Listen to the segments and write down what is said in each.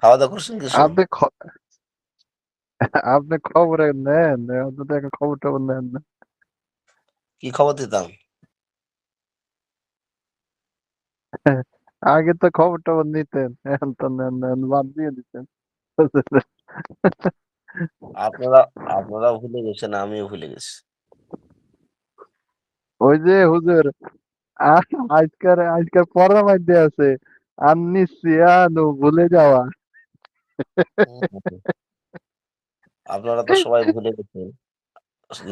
খাওয়া দাওয়া করছেন কিছু? আপনি আপনি খবর নেন, অন্তত একটা খবর টবর নেন না। কি খবর দিতাম? আগে তো খবর টবর নিতেন, এখন তো নেন নেন বাদ দিয়ে দিতেন। আপনারা আপনারাও ভুলে গেছেন, আমিও ভুলে গেছি। ওই যে হুজুর, আজকার পড়ার মধ্যে আছে আননিসিয়ানু, ভুলে যাওয়া। হুম, হুম। আপনারা তো সবাই ভুলে গেছেন।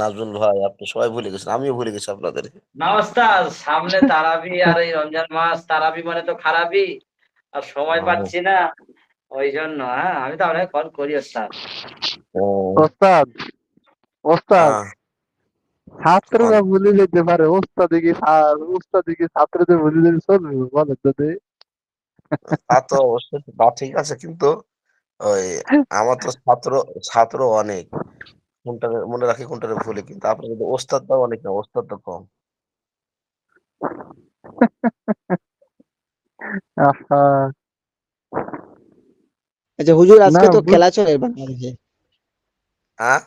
নাজমুল ভাই, আপনি সবাই ভুলে গেছেন। আমিও ভুলে গেছি আপনাদেরকে। না ওস্তাদ, সামনে তারাবি আর এই রমজান মাস, তারাবি মানে তো খারাপই। আর সময় ও, পাচ্ছি না, ওই জন্য। হ্যাঁ, আমি তো আপনাকে কল করি ওস্তাদ। ও, ওস্তাদ, ওস্তাদ, হ্যাঁ, কোন ছাত্ররা ভুলে যেতে পারে, ওস্তাদি কি ছাত্রদের ভুলে যেতে চলবে? বলেন তো দেখি। তা তো অবশ্যই তা ঠিক আছে কিন্তু ওই আমার তো ছাত্র অনেক। কোনটারে মনে রাখি কোনটারে ভুলি। কিন্তু আপনার কিন্তু ওস্তাদটাও অনেক না, ওস্তাদটা কম। আহা, আচ্ছা হুজুর, না আজকে তো খেলা চলে বাংলাদেশে। হ্যাঁ?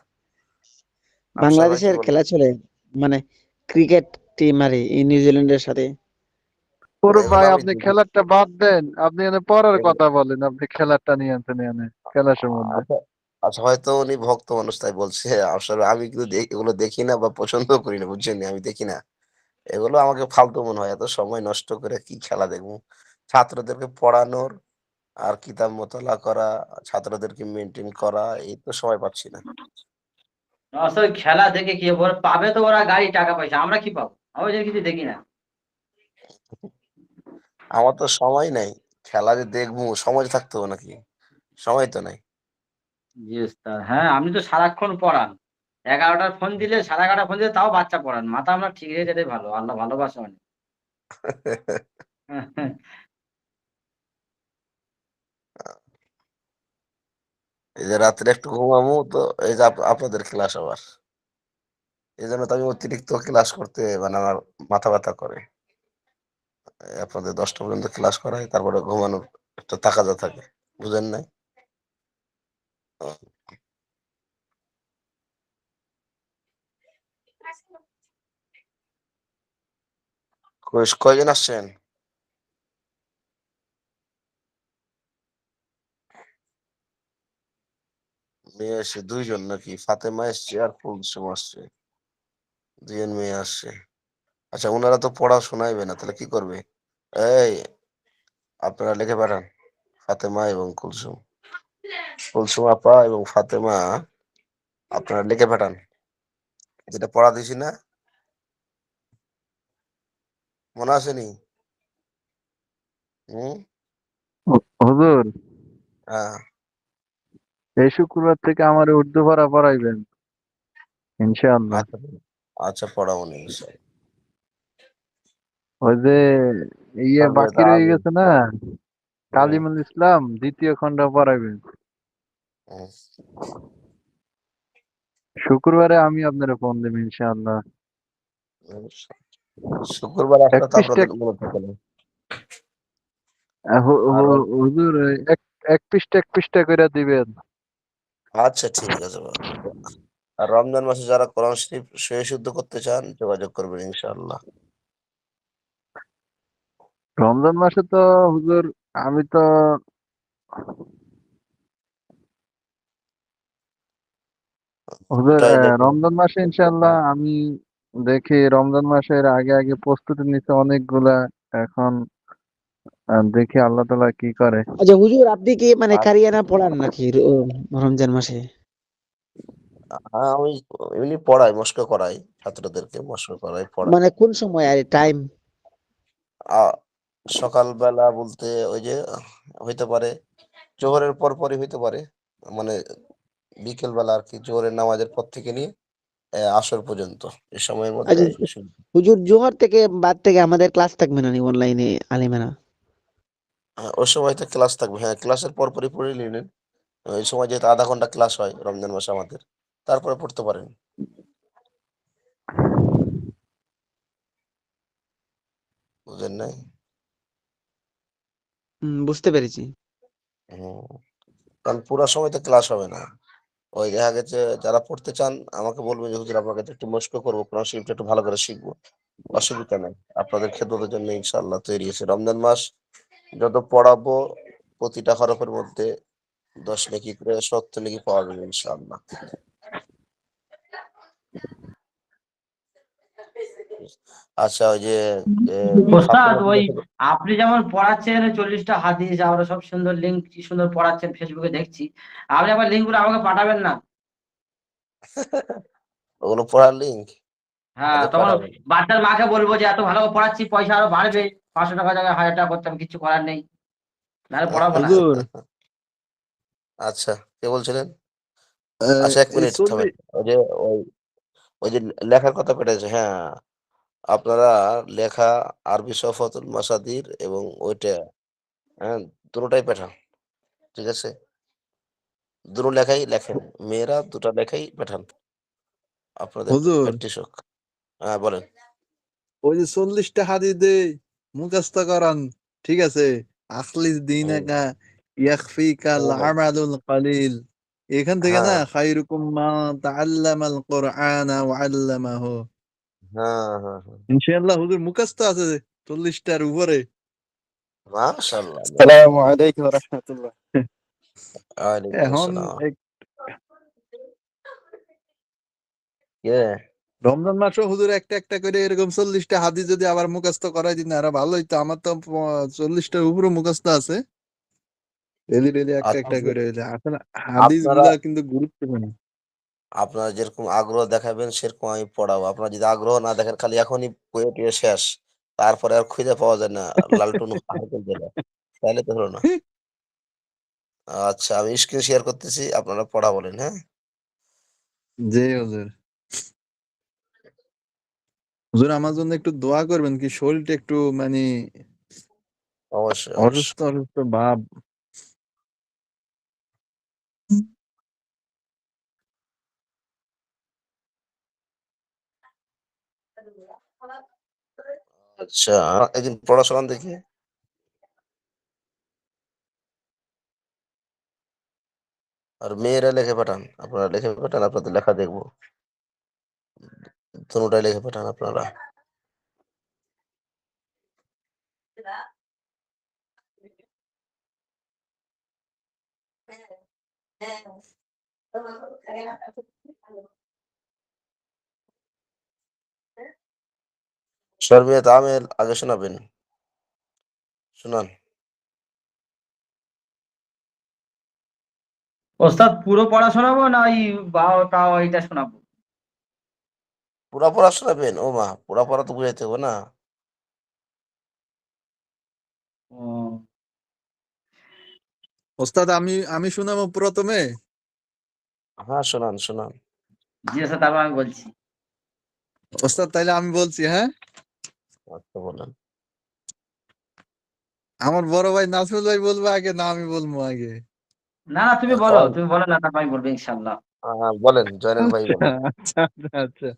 আফসার ভাই কি বাংলাদেশের বললেন? খেলা চলে, মানে ক্রিকেট টিম আর এই নিউজিল্যান্ডের সাথে। পুরো এগুলো ভাই, আমি আপনি দেখি। খেলারটা বাদ দেন, আপনি এনে পড়ার এগুলো কথা বলেন, আপনি খেলারটা নিয়ে আনছেন এনে খেলার সম্বন্ধে। আচ্ছা, আচ্ছা হয়তো উনি ভক্ত মানুষ তাই বলছে। আসলে আমি কিন্তু এগুলো দেখি না বা পছন্দও করি না, বুঝছেন? আমি দেখি না। এগুলো আমাকে ফালতু মনে হয়। এত সময় নষ্ট করে কি খেলা দেখবো? ছাত্রদেরকে পড়ানোর আর কিতাব মোতালা করা, ছাত্রদেরকে মেইনটেইন করা এই তো সময় পাচ্ছি না। না ওস্তাদ, ওই খেলা দেখে কি হবে? ওরা পাবে তো ওরা গাড়ি টাকা পয়সা, আমরা কি পাবো? আমি ওই জন্য কিছু দেখি না। আমার তো সময় নাই। খেলা যে দেখবো সময় থাকতে হবে নাকি? সময় তো নাই। জি ওস্তাদ, হ্যাঁ, আপনি তো সারাক্ষণ পড়ান। 11টার ফোন দিলে, 11:30 ফোন দিলে তাও বাচ্চা পড়ান। মাথা আপনার ঠিক রেখে যেটাই ভালো। আল্লাহ ভালোবাসে অনেক। এই যে রাত্রে একটু ঘুমামু তো এই যে আপনাদের ক্লাস আবার। এজন্য তো আমি অতিরিক্ত ক্লাস করতে মানে আমার মাথা ব্যথা করে। আপনাদের ১০টা পর্যন্ত ক্লাস করাই তারপরে ঘুমানোর একটা তাগাদা থাকে। বুঝেন নাই? ও, কয়জন আসছেন? মেয়ে এসছে ২ জন নাকি? ফাতেমা এসছে আর কুলসুম আসছে। ২ জন মেয়ে আসছে। আচ্ছা উনারা তো পড়া শোনাইবে না তাহলে কি করবে? এই আপনারা লিখে পাঠান। ফাতেমা এবং কুলসুম। কুলসুম আপা এবং ফাতেমা আপনারা লিখে পাঠান। যেটা পড়া দিছি না? মনে আসেনি? হুম? হুজুর, হ্যাঁ, এই শুক্রবার থেকে আমার উর্দু পড়া পড়াইবেন ইনশাআল্লাহ। আচ্ছা, আচ্ছা পড়াবো ইনশাআল্লাহ। ওই যে তারপরে বাকি তা রয়ে আমি গেছে না, হুম, কালিমুল ইসলাম দ্বিতীয় খণ্ড পড়াইবেন। হুম। শুক্রবারে আমি আপনার ফোন দেব ইনশাআল্লাহ। শুক্রবার এক আসলে তো পৃষ্ঠা, আপনাদের মনে থাকে না। আর হুজুর, এক এক পৃষ্ঠা করে দিবেন। আচ্ছা ঠিক আছে বাবা। আর রমজান মাসে যারা কোরআন শরীফ সহি শুদ্ধ করতে চান যোগাযোগ করবেন ইনশাআল্লাহ। রমজান মাসে তো হুজুর, আমি তো হুজুর ওটাই দেখেন। রমজান মাসে ইনশাআল্লাহ আমি দেখি, রমজান মাসের আগে আগে প্রস্তুতি নিতে অনেকগুলা। এখন দেখি আল্লাহ তাআলা কি করে। আচ্ছা হুজুর, আপনি কি মানে আর কারিয়ানা পড়ান নাকি রমজান মাসে? আমি এমনি পড়াই, মশক করাই, ছাত্রদেরকে মশক করাই, পড়াই। মানে কোন সময় আর টাইম? আ সকালবেলা বলতে ওই যে হইতে পারে জোহরের পরপরই হইতে পারে। মানে বিকেল বেলা আরকি জোহরের নামাজের পর থেকে নিয়ে আসর পর্যন্ত। এই সময়ের মধ্যে আচ্ছা হুজুর, জোহর থেকে বাদ থেকে আমাদের ক্লাস থাকবে না অনলাইনে আলিমেরা? ওই সময় তো ক্লাস থাকবে। হ্যাঁ, ক্লাসের পরপরই পড়ে নিলেন। ওই সময় যেহেতু ০.৫ ঘন্টা ক্লাস হয় রমজান মাসে আমাদের। তারপরে পড়তে পারেন। বুঝেন নাই? বুঝতে পেরেছি। হুম। কারণ পুরা সময় তো ক্লাস হবে না। ওই দেখা গেছে যারা পড়তে চান আমাকে বলবেন যে হুজুর আপনাকে একটু মস্ক করবো, কোরআন শরীফটা একটু ভালো করে শিখবো। অসুবিধা নাই। আপনাদের খেদমতের জন্য ইনশাআল্লাহ তৈরি আছে। রমজান মাস যত পড়াবো প্রতিটা হরফের মধ্যে 10 নেকি করে 70 নেকি পাওয়া যাবে ইনশাআল্লাহ। আচ্ছা ওই যে ওস্তাদ ফাতেমা ওই আপনি যেমন পড়াচ্ছেন 40টা হাদিস, আমরা সব সুন্দর লিঙ্ক কি সুন্দর পড়াচ্ছেন, ফেসবুকে দেখছি। আপনি আবার লিঙ্ক গুলো আমাকে পাঠাবেন না? ওগুলো পড়ার লিঙ্ক? হ্যাঁ, আচ্ছা তখন পাঠাবো। বাচ্চার মাকে বলবো যে এত ভালো করে পড়াচ্ছি, পয়সা আরো বাড়বে, 500 টাকা জায়গায় 1000 টাকা করতে হবে, কিছু করার নেই, নাহলে পড়াবো না। হুজুর আচ্ছা কে বলছিলেন? আহ, আচ্ছা 1 এই মিনিট থামেন। 40 ওই ওই যে লেখার কথা পেটেছে, হ্যাঁ আপনারা লেখা আরবি সফতুল মাসাদির এবং ওইটা, হ্যাঁ দুটোটাই পাঠান, ঠিক আছে? দুটো লেখাই লেখেন, মেয়েরা দুটা লেখাই পাঠান, আপনাদের হুজুর প্র্যাকটিস হোক। হ্যাঁ বলেন। ওই যে 40টা হাদিস দেই মুখস্থ করান, ঠিক আছে? আখলিস হুম, দীনাকা ইয়াখফিকাল হুম, আমালুল কলিল, এখান থেকে না হ্যাঁ খায়রুকুম মান তাআল্লামাল কুরআনা ওয়া আল্লামাহু। হ্যাঁ হ্যাঁ হ্যাঁ, ইনশাআল্লাহ হুজুর মুখস্থ আছে 40টার উপরে। মাশাআল্লাহ। আসসালামু আলাইকুম ওয়া রাহমাতুল্লাহ। ওয়ালাইকুম এখন আসসালাম। এই কে? রমজান মাসে হুজুর একটা একটা করে এরকম 40টা হাদিস যদি আবার মুখস্থ করাই দিন আরো ভালো হইতো। আমার তো 40টার উপরে মুখস্থ আছে। ডেলি ডেলি একটা আচ্ছা একটা হুজুর, করে হইলে আসলে হাদিস আপনারা গুলা কিন্তু গুরুত্বপূর্ণ। আপনারা যেরকম আগ্রহ দেখাবেন সেরকম আমি পড়াবো। আপনারা যদি আগ্রহ না দেখেন, খালি এখনই পড়ে টুয়ে শেষ, তারপরে আর খুঁজে পাওয়া যায় না লালটুন হারকেল জেলা, তাহলে তো হলো না। আচ্ছা আমি স্ক্রিন শেয়ার করতেছি, আপনারা পড়া বলেন, হ্যাঁ? জি হুজুর। হুজুর আমার জন্য একটু দোয়া করবেন, কি শরীরটা একটু মানে অবশ্যই, অসুস্থ অবশ্যই। অসুস্থ ভাব। আচ্ছা একদিন পড়া শোনান দেখি। আর মেয়েরা লিখে পাঠান, আপনারা লিখে পাঠান, আপনাদের লেখা দেখবো। দোনোটাই লিখে পাঠান আপনারা। শর্মিয়া আমের আগে শোনাবেন, শোনান। ওস্তাদ পুরো পড়া শোনাবো না ওই বাও তাও এটা শোনাবো? পুরা পড়া শোনাবেন? ও মা, পুরা পড়া তো বুঝাইতে হবে না। ও, ওস্তাদ আমি আমি শুনাবো প্রথমে। হ্যাঁ শোনান শোনান। জি স্যার, তারপর আমি বলছি। ওস্তাদ তাইলে আমি বলছি, হ্যাঁ? আচ্ছা বলেন। আমার বড় ভাই নাসরুল ভাই বলবো আগে না আমি বলবো আগে? না না, তুমি বলো, কন, তুমি বলো না, তারপর আমি বলবো ইনশাল্লাহ। বলেন জয়নাল ভাই আচ্ছা বলেন। আচ্ছা আচ্ছা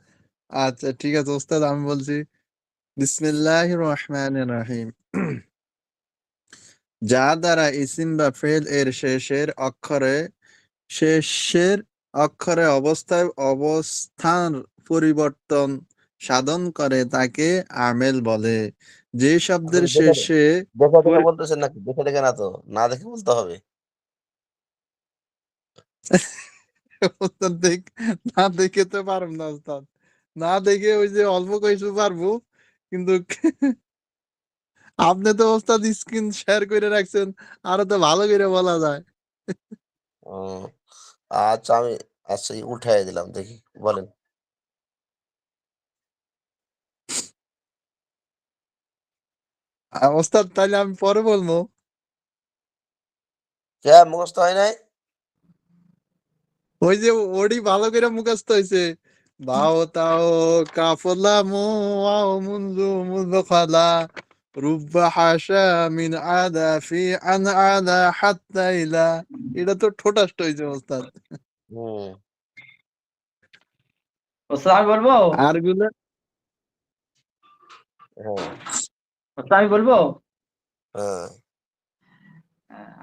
আচ্ছা ঠিক আছে ওস্তাদ আমি বলছি। বিসমিল্লাহির রহমানির রহিম। যা দ্বারা ইসিম বা ফেল এর শেষের অক্ষরে অবস্থান পরিবর্তন সাধন করে তাকে আমেল বলে। যে শব্দের আপনি দেখে শেষে দেখে দেখে পরি- বলতেছেন নাকি? দেখে দেখে না তো, না দেখে বলতে হবে। ওস্তাদ না দেখে তো পারব না ওস্তাদ। না দেখে ওই যে অল্প কিছু পারবো, কিন্তু আপনি তো ওস্তাদ স্ক্রিন শেয়ার করে রাখছেন, আরো তো ভালো করে বলা যায়। ও আচ্ছা আমি, আচ্ছা উঠাই দিলাম দেখি, বলেন। ওস্তাদ তাইলে আমি পরে বলবো। কে মুখস্থ হয় নাই? ওই যে ওডি ভালো করে মুখস্থ হয়েছে। বাও তাও কাফলা মু ওয়াও মুনজু মুনজু খালা রুব্বা হাসা মিন আদা ফি আন আদা হাত্তা ইলা। এটা তো ঠোঁটাস্ট হয়েছে ওস্তাদ। হুম, ওস্তাদ আমি বলবো, আর গুলো হ্যাঁ ওস্তাদ আমি বলবো। হ্যাঁ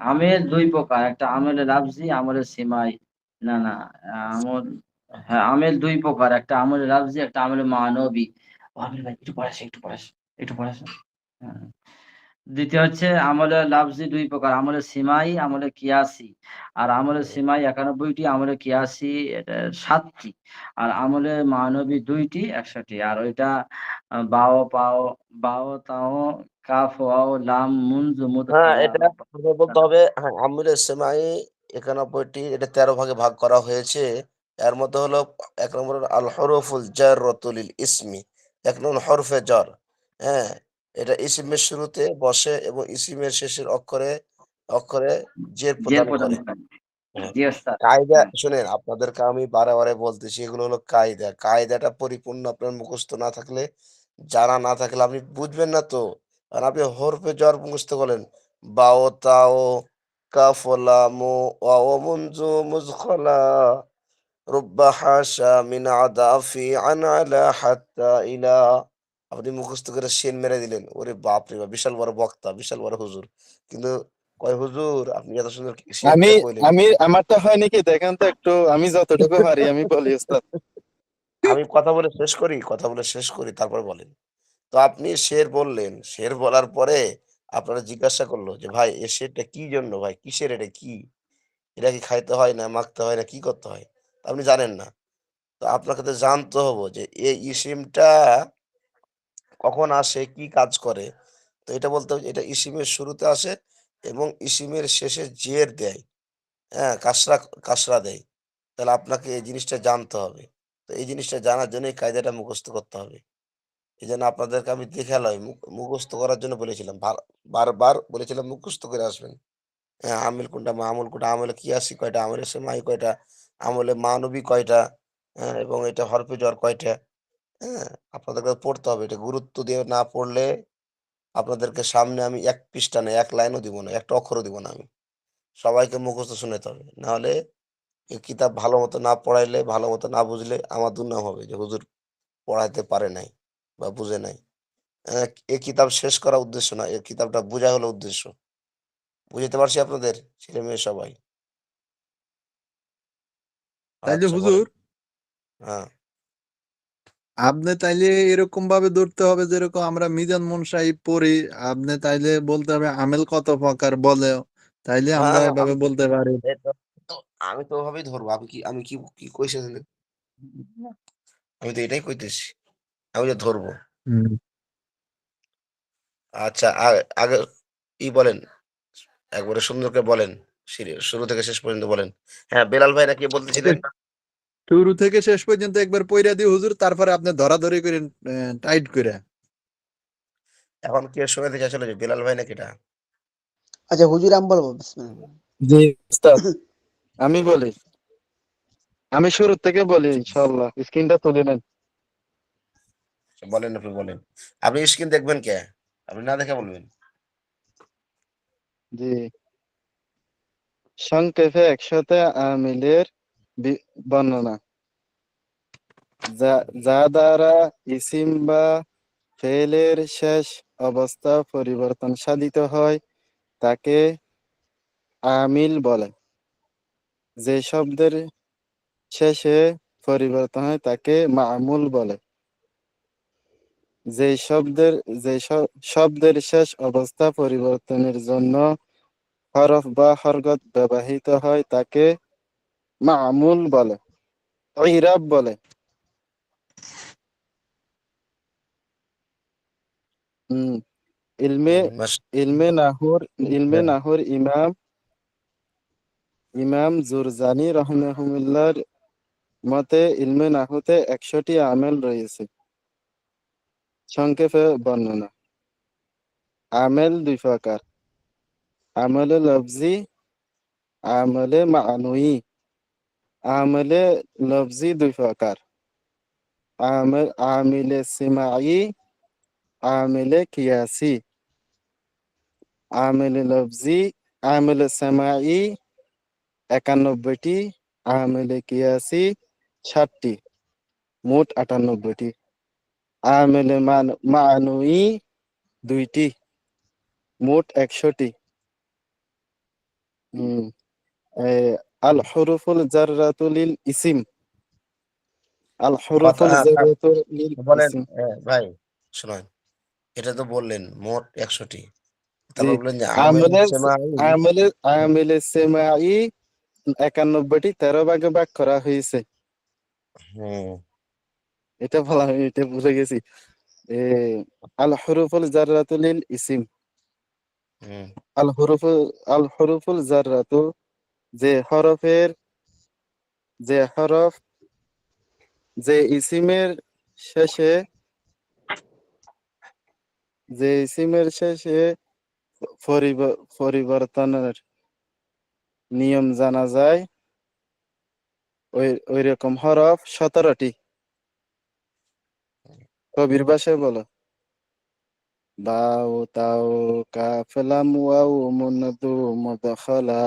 আমের দুই প্রকার, একটা আমের লাফজি, আমলের সিমাই। না না, আমল, হ্যাঁ আমের দুই প্রকার, একটা আমলের লাফজি, একটা আমলের মানবী। ও আমির ভাই একটু পড়াস, একটু পড়াস, একটু পড়াস। হ্যাঁ। দ্বিতীয় হচ্ছে আমলের লাফজি দুই প্রকার, আমলের সিমাই, আমলের কিয়াসি। আর আমলের সিমাই 91টি, আমলের কিয়াসি এটা 7টি, আর আমলের মানবী 2টি 100টি। আর ওইটা বাও পাও, বাও তাও, কাফ ওয়াও লাম মুনজু হ্যাঁ, মুদখালা এটা রুবা। প্রথমে বলতে হবে, হ্যাঁ, আমিরের সেমাই 91টি, এটা 13 ভাগে ভাগ করা হয়েছে। এর মধ্যে হলো ১ নম্বর আল হরফুল জাররাতু লিল ইসমি। ১ নম্বর হরফে জ্বর। হ্যাঁ? এটা ইসিমের শুরুতে বসে এবং ইসিমের শেষের অক্ষরে জের জের প্রদান প্রদান করে। করে। হ্যাঁ। জি ওস্তাদ। কায়দা হ্যাঁ। শুনেন, আপনাদেরকে আমি বারে, বারে বলতেছি, এগুলো হলো কায়দা। কায়দাটা পরিপূর্ণ আপনার মুখস্থ না থাকলে, জানা না থাকলে আপনি বুঝবেন না তো। আর আপনি হরফে জ্বর মুখস্থ করলেন। বাও, তাও, কাফ, লাম, ওয়াও, মুনজু, মুজখলা, রুব্বা, হাসা, মিন, আদা, ফি, আন, আলা, হাত্তা, ইলা। আপনি মুখস্থ করে শিন মেরে দিলেন। ওরে বাপরে বাপ! বিশাল বড় বক্তা, বিশাল বড় হুজুর। কিন্তু কয়, "হুজুর আপনি এত সুন্দর আমি শিয়ারটা কইলেন?" আমি আমারটা হয় নাকি দেখেন তো একটু, আমি যতটুকু পারি আমি বলি ওস্তাদ। আমি কথা বলে শেষ করি, কথা বলে শেষ করি, তারপর বলেন। তো আপনি শের বললেন, শের বলার পরে আপনারা জিজ্ঞাসা করলো যে, "ভাই এ শেরটা কি জন্য ভাই? কিসের এটা কি? এটা কি খাইতে হয় না মাখতে হয় না কি করতে হয়?" আপনি জানেন না। তো আপনাকে তো জানতে হবে যে এই ইসিমটা কখন আসে, কি কাজ করে। তো এটা বলতে হবে যে এটা ইসিমের শুরুতে আসে এবং ইসিমের শেষে জের দেয়। হ্যাঁ? কাসরা দেয়। তাহলে আপনাকে এই জিনিসটা জানতে হবে। তো এই জিনিসটা জানার জন্য এই কায়দাটা মুখস্থ করতে হবে। এজন্য আপনাদেরকে আমি দেখালয় মুখস্থ করার জন্য বলেছিলাম। বারবার বলেছিলাম মুখস্থ করে আসবেন। হ্যাঁ, আমিল কোনটা, মামুল কোনটা, আমলে কিয়াসি কয়টা, আমলে সেমাই কয়টা, আমলে মানবী কয়টা, হ্যাঁ? এবং এটা হরফে জ্বর কয়টা, হ্যাঁ? আপনাদেরকে পড়তে হবে। এটা গুরুত্ব দিয়ে না পড়লে আপনাদেরকে সামনে আমি ১ পৃষ্ঠা না, ১ লাইনও দিব না, একটা অক্ষরও দিব না আমি। সবাইকে মুখস্থ শোনাতে হবে। নাহলে এই কিতাব ভালোমতো না পড়াইলে, ভালোমতো না বুঝলে আমার দুর্নাম হবে যে হুজুর পড়াইতে পারে নাই বা বুঝে নাই। অ্যা এই কিতাব শেষ করা উদ্দেশ্য না। এই কিতাবটা বুঝা হলো উদ্দেশ্য। বুঝাইতে পারছি আপনাদের? ছেলে-মেয়ে সবাই। তাইলে আচ্ছা বলেন। হুজুর, হ্যাঁ, আপনি তাইলে এরকম ভাবে ধরতে হবে যেরকম আমরা মিজান সাহিব পড়ি। আপনি তাইলে বলতে হবে আমেল কত প্রকার বলে, তাইলে হ্যাঁ, আমরা হ্যাঁ, এভাবে বলতে পারি। এই তো তো আমি তো ওভাবেই ধরবো। আমি কি কইছি জানেন? আমি তো এটাই কইতেছি। আমি যে ধরবো। হুম। আচ্ছা আগে বলেন। একবারে সুন্দর করে বলেন। শুরু থেকে শেষ পর্যন্ত বলেন। হ্যাঁ, বেলাল ভাই নাকি আচ্ছা, বলতেছিলেন? শুরু থেকে শেষ পর্যন্ত একবার পইরা দিই হুজুর, তারপরে আপনি ধরাধরি করেন টাইট করে। এখন কে শোনাতে চাইছিল যে বেলাল ভাই নাকি এটা? আচ্ছা হুজুর আমি বলবো বিসমিল্লাহ। জি উস্তাদ, আমি বলি, আমি শুরু থেকে বলি ইনশাআল্লাহ, স্ক্রিনটা তুলে নেন। বলেন, আপনি বলেন। আপনি স্ক্রিন দেখবেন কে? আপনি না দেখে বলবেন। জি, সংক্ষেপে একসাথে আমিলের বর্ণনা, যা দ্বারা ইসিম বা ফেলের শেষ অবস্থা পরিবর্তন সাধিত হয় তাকে আমিল বলে। যে শব্দের শেষে পরিবর্তন হয় তাকে মামুল বলে। যে শব্দের যে শব্দের শেষ অবস্থা পরিবর্তনের জন্য হরফ বা হরকত ব্যবহৃত হয় তাকে মামুল বলে, ইরাব বলে। হুম, ইলমে মাস ইলমে নাহুর ইমাম জুরজানি রহমাহুল্লাহর মতে ইলমে নাহুতে ১০০টি আমেল রয়েছে। সংক্ষেপে বর্ণনা, আমেল দুই প্রকার, আমলে লফজি, আমলে মানউই। আমলে লফজি দুই প্রকার, আমিলে সিমাই, আমিলে কিয়াসি। আমিলে লফজি, আমিলে সিমাই ৯১টি, আমিলে কিয়াসি ৬০টি, মোট ৯৮টি। আমিলে মানউই ২টি, মোট ১০০টি। হুম, আল হুরুফুল জাররাতু লিল ইসিম। আল হুরুফুল জাররাতু লিল বলেন ইসিম। ভাই শোনেন, এটা তো বললেন মোট 100টি, জি, তারপর বললেন যে আমেল আমেলের সেমাই। আমেলের সেমাই 91টি 13 ভাগে ভাগ করা হয়েছে। হুম এটা বলা হয়, এটা ভুলে গেছি। এ আল হুরুফুল জাররাতু লিল ইসিম। হুম আল হুরুফুল আল হুরুফুল জাররাতু, যে হরফের যে হরফ যে ইসিমের শেষে যে ইসিমের শেষে পরিবর্তনের নিয়ম জানা যায়, ওই রকম হরফ 17টি। কবির ভাষায় বলো। বাও তাও কাফ লাম ওয়াও মুন দু মুদখালা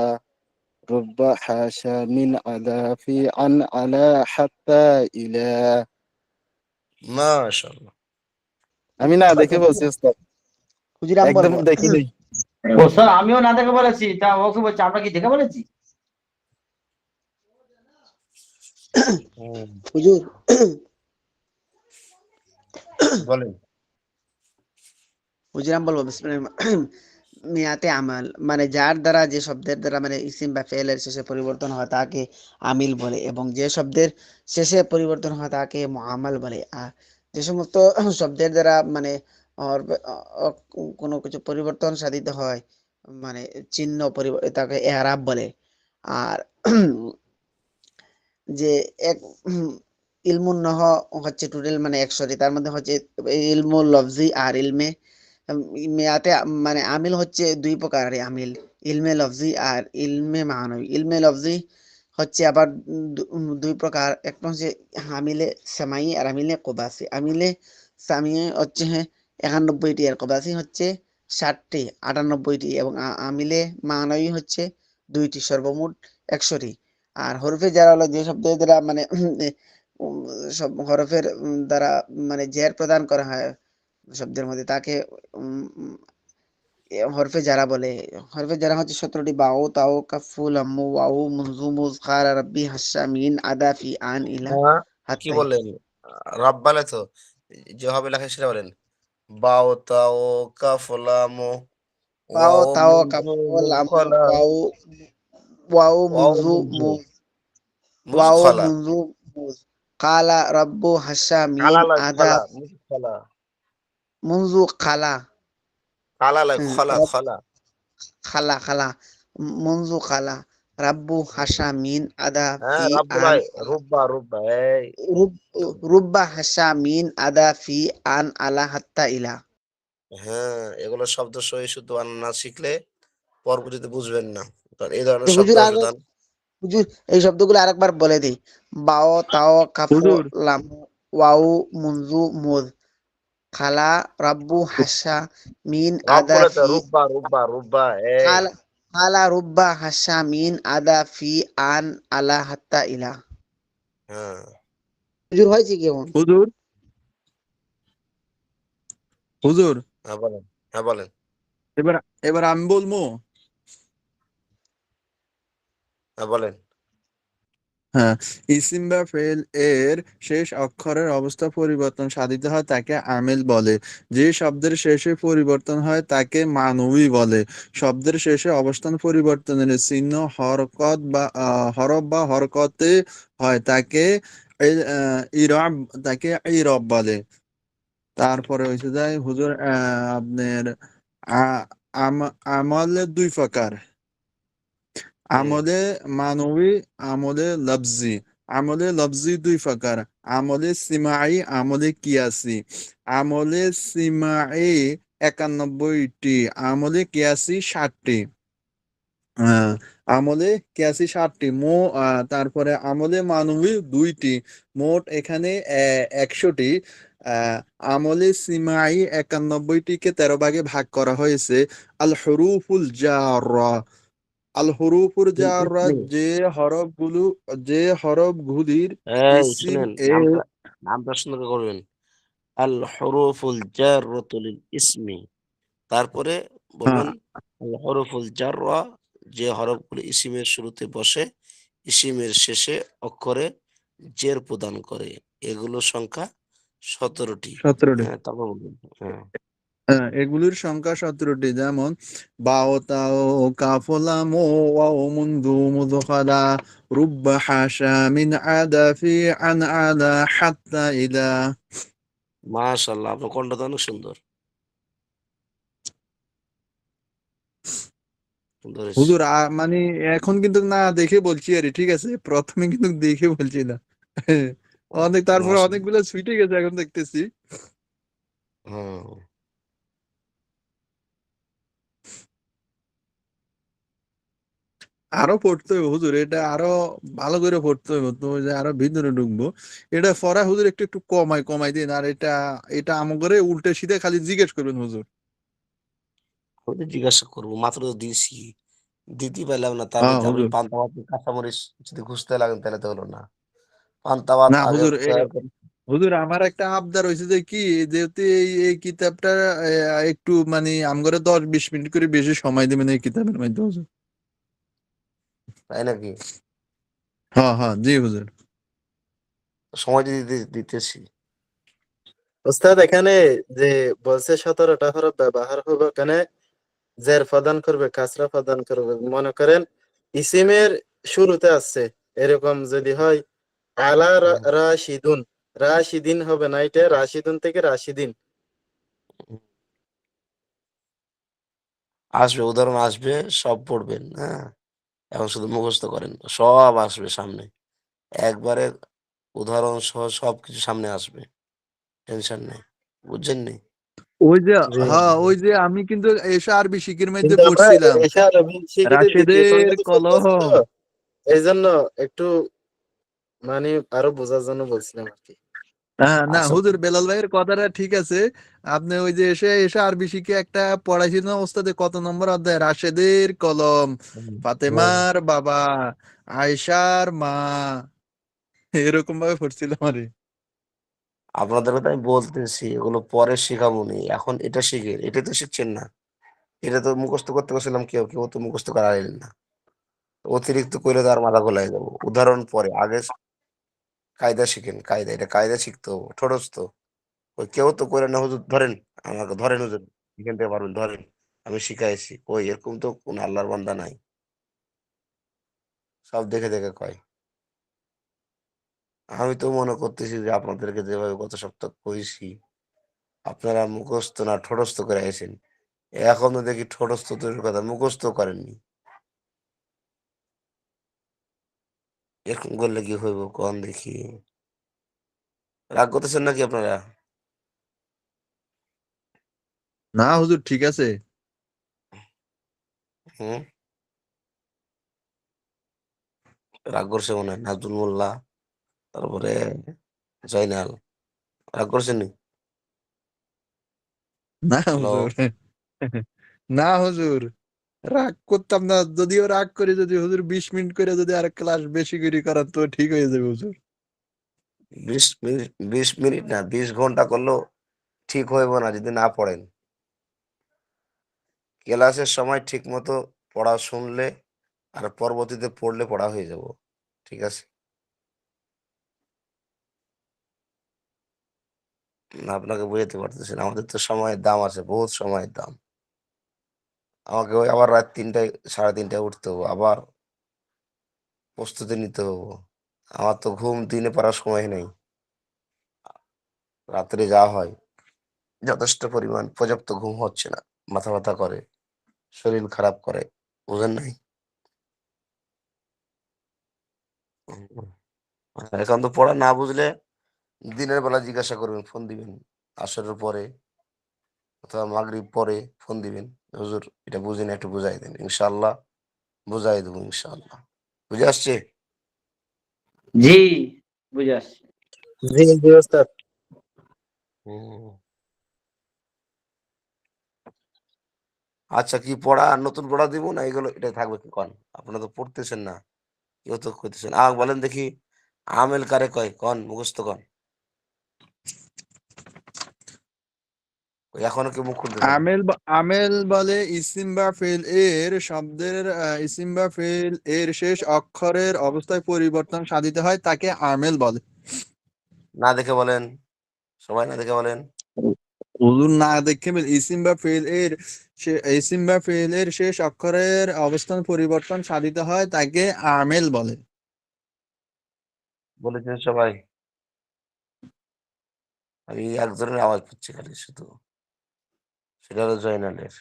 রুব্বা হাশা মিন আদা ফি আন আলা হাত্তা ইলা। মাশাআল্লাহ। আমি না দেখে বলছি ওস্তাদ, হুজুর আমি একদম বলবো। দেখিনি। ও স্যার, আমিও না দেখে বলেছি, তা ওকে বলছি আমরা কি দেখে বলেছি? হুম হুজুর বলেন। হুজুর আমি বলবো বিসমিল্লাহির মিয়াতে আমাল, মানে যার দ্বারা, যে শব্দের দ্বারা মানে ইসিম বা ফেলের শেষে পরিবর্তন হয় তাকে আমিল বলে, এবং যে শব্দের শেষে পরিবর্তন হয় তাকে মুআমাল বলে। আর যে সমস্ত শব্দের দ্বারা মানে কোনো কিছু পরিবর্তন সাধিত হয়, মানে চিহ্ন তাকে এরাব বলে। আর যে এক ইলমুন নহ হচ্ছে টোটাল মানে 100টি, তার মধ্যে হচ্ছে ইলমুল লফজি আর ইলমে মেয়াতে, মানে আমিল হচ্ছে দুই প্রকার আমিল, ইলমে লফজি আর ইলমে মানাবী। ইলমে লফজি হচ্ছে আবার দুই প্রকার, একটা হচ্ছে আমিলে সামাই আর আমিলে কোবাসি। আমিলে সামিয়ে হচ্ছে 91টি, আর কোবাসি হচ্ছে 60টি 98টি, এবং আমিলে মানাবী হচ্ছে 2টি, সর্বমোট 100টি। আর হরফে যারা হলো যে শব্দের দ্বারা মানে উম, সব হরফের দ্বারা মানে জের প্রদান করা হয় শব্দের মধ্যে, তাকে উম, উম, হরফে যারা বলে। হরফে যারা হচ্ছে 17টি: বাও তাও কাফু লাম্মু ওয়াউ মুনজু মুজ খারা রাব্বি হাসা মিন আদা ফি আন ইলা হ্যাঁ, কি হাত্তাই। বললেন? রাব্বালে তো যেভাবে লেখে সেটা বলেন। বাও তাও কাফ লাম বাও ওয়াও তাও মুনজু কাফু লাম্মু মুদখালা ওয়াউ ওয়াউ ওয়াও মুনজু মুনজু মুজ ওয়াউ মুজখালা মুনজু মুজ কালা রাব্বু হাসা মিন কালা লয় আদা খলা মুজখালা মুনজু খালা। কালা লয় হ্যাঁ, খলা খলা। খালা খালা মঞ্জু খালা রাব্বু হাসা মিন আদা হ্যাঁ ফি রাব্বু আন লয় রুব্বা রুব্বা এই রুব রুব্বা হাসা মিন আদা ফি আন আলা হাত্তা ইলা। হ্যাঁ, এগুলো শব্দ সহি শুদ্ধ বানান না শিখলে পরবর্তীতে বুঝবেন না, কারণ এই ধরনের শব্দ হুজুর আসবে আরো, তখন। হুজুর এই শব্দগুলো আরেকবার বলে দেই: বাও তাও কাফো হুজুর, লাম ওয়াউ মঞ্জু মুদ খালা রাব্বু হাসা মিন আদা রব্বুলে তো ফি রুব্বা রুব্বা রুব্বা এই। খালা খালা রুব্বা হাসা মিন আদা ফি আন আলা হাত্তা ইলা। হ্যাঁ হুজুর হয়েছে কেমন? হুজুর, হুজুর, হ্যাঁ বলেন, হ্যাঁ বলেন, এবার এবার আমি বলবো। হ্যাঁ বলেন। হ্যাঁ, ইসিম বা ফেল এর শেষ অক্ষরের অবস্থা পরিবর্তন সাধিত হয় তাকে আমিল বলে। যে শব্দের শেষে পরিবর্তন হয় তাকে মানবী বলে। শব্দের শেষে অবস্থান পরিবর্তনের চিহ্ন হরফ বা হরকতে হয় তাকে ইরব, তাকে ইরব বলে। তারপরে হয়েছে যায় হুজুর, আপনার আ- আমলের দুই প্রকার: হুম আমলে মানবী, আমলে লফজি। আমলে লফজি দুই প্রকার: আমলে সিমাই, আমলে কিয়াসি। আমলে সিমাই 91টি, আমলে কিয়াসি 60টি। আহ, আমলে কিয়াসি 60টি তারপরে আমলে মানবী 2টি, মোট এখানে 100টি। আহ, আমলে সিমাই 91টিকে 13 ভাগে ভাগ করা হয়েছে। আল হরুফুল জাররা, আল হরুফুল জাররা ইসমি যে হরফগুলির এই ইসিম শুনেন, এ। নামটা নামটা সুন্দর করে করবেন। আল হরুফুল জাররাতু লিল ইসমি, তারপরে আহ, বলবেন আল হরুফুল জাররা যে হরফগুলি ইসিমের শুরুতে বসে ইসিমের শেষে অক্ষরে জের প্রদান করে। এগুলোর সংখ্যা 17টি। 17টি। হ্যাঁ, তারপর বলুন। হ্যাঁ, হ্যাঁ, এগুলির সংখ্যা 17টি, যেমন বাও তাও কাফ লাম ওয়াও মুনদু মুদখালা রুব্বা হাশা মিন আদা ফি আন আলা হাত্তা ইলা। মাশাআল্লাহ, আপনার কণ্ঠ তো অনেক সুন্দর। সুন্দর হয়েছে। হুজুর মানে এখন কিন্তু না দেখে বলছি আরে, ঠিক আছে, প্রথমে কিন্তু দেখে বলছি না। অনেক, তারপরে মাশাআল্লাহ। অনেকগুলো ছুটে গেছে এখন দেখতেছি। হুম। আরো পড়তে হবে হুজুর, এটা আরো ভালো করে পড়তে হবে, তো যে আরো ভিতরে ঢুকবো। এটা পড়া হুজুর একটু একটু কমাই কমাই দিন। আর এটা এটা আমাকে উল্টে সিধে খালি জিজ্ঞেস করবেন হুজুর। আমি তো জিজ্ঞাসা করবো, মাত্র তো দিছি। দিতে পারলাম না, তার হ্যাঁ ভিতরে আপনি হুজুর। পান্তা ভাত কাঁচামরিচ যদি খুঁজতে লাগেন তাহলে তো হলো না। পান্তা ভাত না আগে হুজুর, তৈরি করে। হুজুর আমার একটা আবদার হয়েছে যে কি, যেহেতু এই কিতাবটা একটু মানে আমগরে 10-20 মিনিট করে বেশি সময় দেবেন এই কিতাবের মধ্যে হুজুর। তাই নাকি? হ্যাঁ হ্যাঁ, জি হুজুর। সময় দিতেছি। ওস্তাদ এখানে যে বলছে 17টা হরফ ব্যবহার হবে, এখানে জের প্রদান করবে, কাসরা প্রদান করবে। মনে করেন ইসিমের শুরুতে আছে, এরকম যদি হয় আলা হুম, রাশিদুন, রাশিদিন হবে না, এটা রাশিদুন থেকে রাশিদিন। হুম। আসবে, উদাহরণ আসবে, সব পড়বেন। হ্যাঁ, এখন শুধু মুখস্থ করেন, সব আসবে সামনে একবারে। উদাহরণ সহ সবকিছু সামনে আসবে, টেনশন নেই। বুঝছেন নি? ওই যে, জি। হ্যাঁ ওই যে আমি কিন্তু এসা আরবি শিখির মধ্যে কিন্তু আমরা পড়ছিলাম এশা আরবি শিখিতে দ্বিতীয় রাশেদের সংজ্ঞাতে পড়তেছি তো, কলম। এই জন্য একটু মানে আরো বোঝার জন্য বলছিলাম আর কি। হ্যাঁ, না আচ্ছা। হুজুর বেলাল ভাইয়ের কথাটা ঠিক আছে। আপনি ওই যে এসে এসে আরবি শিখে একটা পড়াইছিল না ওস্তাদে, কত নম্বর অধ্যায়, রাশেদের কলম, হুম, হুম। ফাতেমার বাবা, আয়েশার মা, এরকম ভাবে পড়ছিলাম আরে। আপনাদেরকে তো আমি বলতেছি এগুলো পরে শিখাবনি। এখন এটা শিখেন। এটাই তো শিখছেন না। এটা তো মুখস্থ করতে বলছিলাম, কেউ তো মুখস্থ করাইলেন না। অতিরিক্ত কইলে তো আর মাথা গোলাই যাবো। উদাহরণ পরে, আগে কায়দা শিখেন, কায়দা। এটা কায়দা শিখতে হবে। ঠোঁটস্থ। ওই কেউ তো কইরে না, হুজুর ধরেন, আমাকে ধরেন হুজুর, এখান থেকে পারবেন ধরেন। আমি শিখাইছি। কই এরকম তো কোন আল্লাহর বান্দা নাই। সব দেখে দেখে কয়। আমি তো মনে করতেছি যে আপনাদেরকে যেভাবে গত সপ্তাহ কইছি, আপনারা মুখস্থ না ঠোঁটস্থ করে আইছেন। এখনো দেখি ঠোঁটস্থ দূরের কথা, মুখস্থ করেননি। এরকম করলে কি হইব কন দেখি? রাগ করতেছেন নাকি আপনারা? না হুজুর ঠিক আছে। হুম? রাগ করছে মনে হয় নাজমুল মোল্লা, তারপরে জয়নাল। রাগ করছেন নি? না হ্যালো? হুজুর, না হুজুর, রাগ করতাম না। যদিও রাগ করি, যদি হুজুর 20 মিনিট করে যদি আর ক্লাস বেশি করে করান তো ঠিক হয়ে যাবে হুজুর। ২০ মিনিট, ২০ মিনিট না, ২০ ঘন্টা করলেও ঠিক হইব না যদি না পড়েন। ক্লাসের সময় ঠিকমতো পড়া শুনলে আর পরবর্তীতে পড়লে পড়া হয়ে যাব। ঠিক আছে? না, আপনাকে বুঝাতে পারতেছি না। আমাদের তো সময়ের দাম আছে, বহুত সময়ের দাম। আমাকে ওই আবার রাত ৩টায় ৩:৩০ উঠতে হবে। আবার প্রস্তুতি নিতে হবে। আমার তো ঘুম দিনে পারার সময় নেই। রাত্রে যা হয়, যথেষ্ট পরিমাণ পর্যাপ্ত ঘুম হচ্ছে না। মাথা ব্যথা করে, শরীর খারাপ করে। বুঝেন নাই? হুম। এখন তো পড়া না বুঝলে দিনের বেলা জিজ্ঞাসা করবেন, ফোন দিবেন। আসরের পরে অথবা মাগরিব পরে ফোন দিবেন। হুজুর এটা বুঝি না, একটু বুঝাই দেন। ইনশাআল্লাহ বুঝাই দেবো ইনশাআল্লাহ। বুঝে আসছে? জি, বুঝে আসছি। জি জি ওস্তাদ। হুম। আচ্ছা, কি পড়া আর নতুন পড়া দিব না এগুলো এটাই থাকবে কি কন? আপনারা তো পড়তেছেন না। কেউ তো কইতেছেন। বলেন দেখি, আমেল কারে কয়? কন মুখস্থ কন। এখনো কি মুখ খুলতেছেন? আমেল বলে ইসিম বা ফেল এর শব্দের ইসিম বা ফেল এর শেষ অক্ষরের অবস্থায় পরিবর্তন সাধিত হয় তাকে আমেল বলে। না দেখে বলেন, সবাই না দেখে বলেন। হুজুর না দেখে ইসিম বা ফেল এর শেষ অক্ষরের অবস্থান পরিবর্তন সাধিত হয় তাকে আমেল বলে। বলেছেন সবাই? আমি একজনের আওয়াজ পাচ্ছি খালি শুধু, সেটা হলো জয়নালের।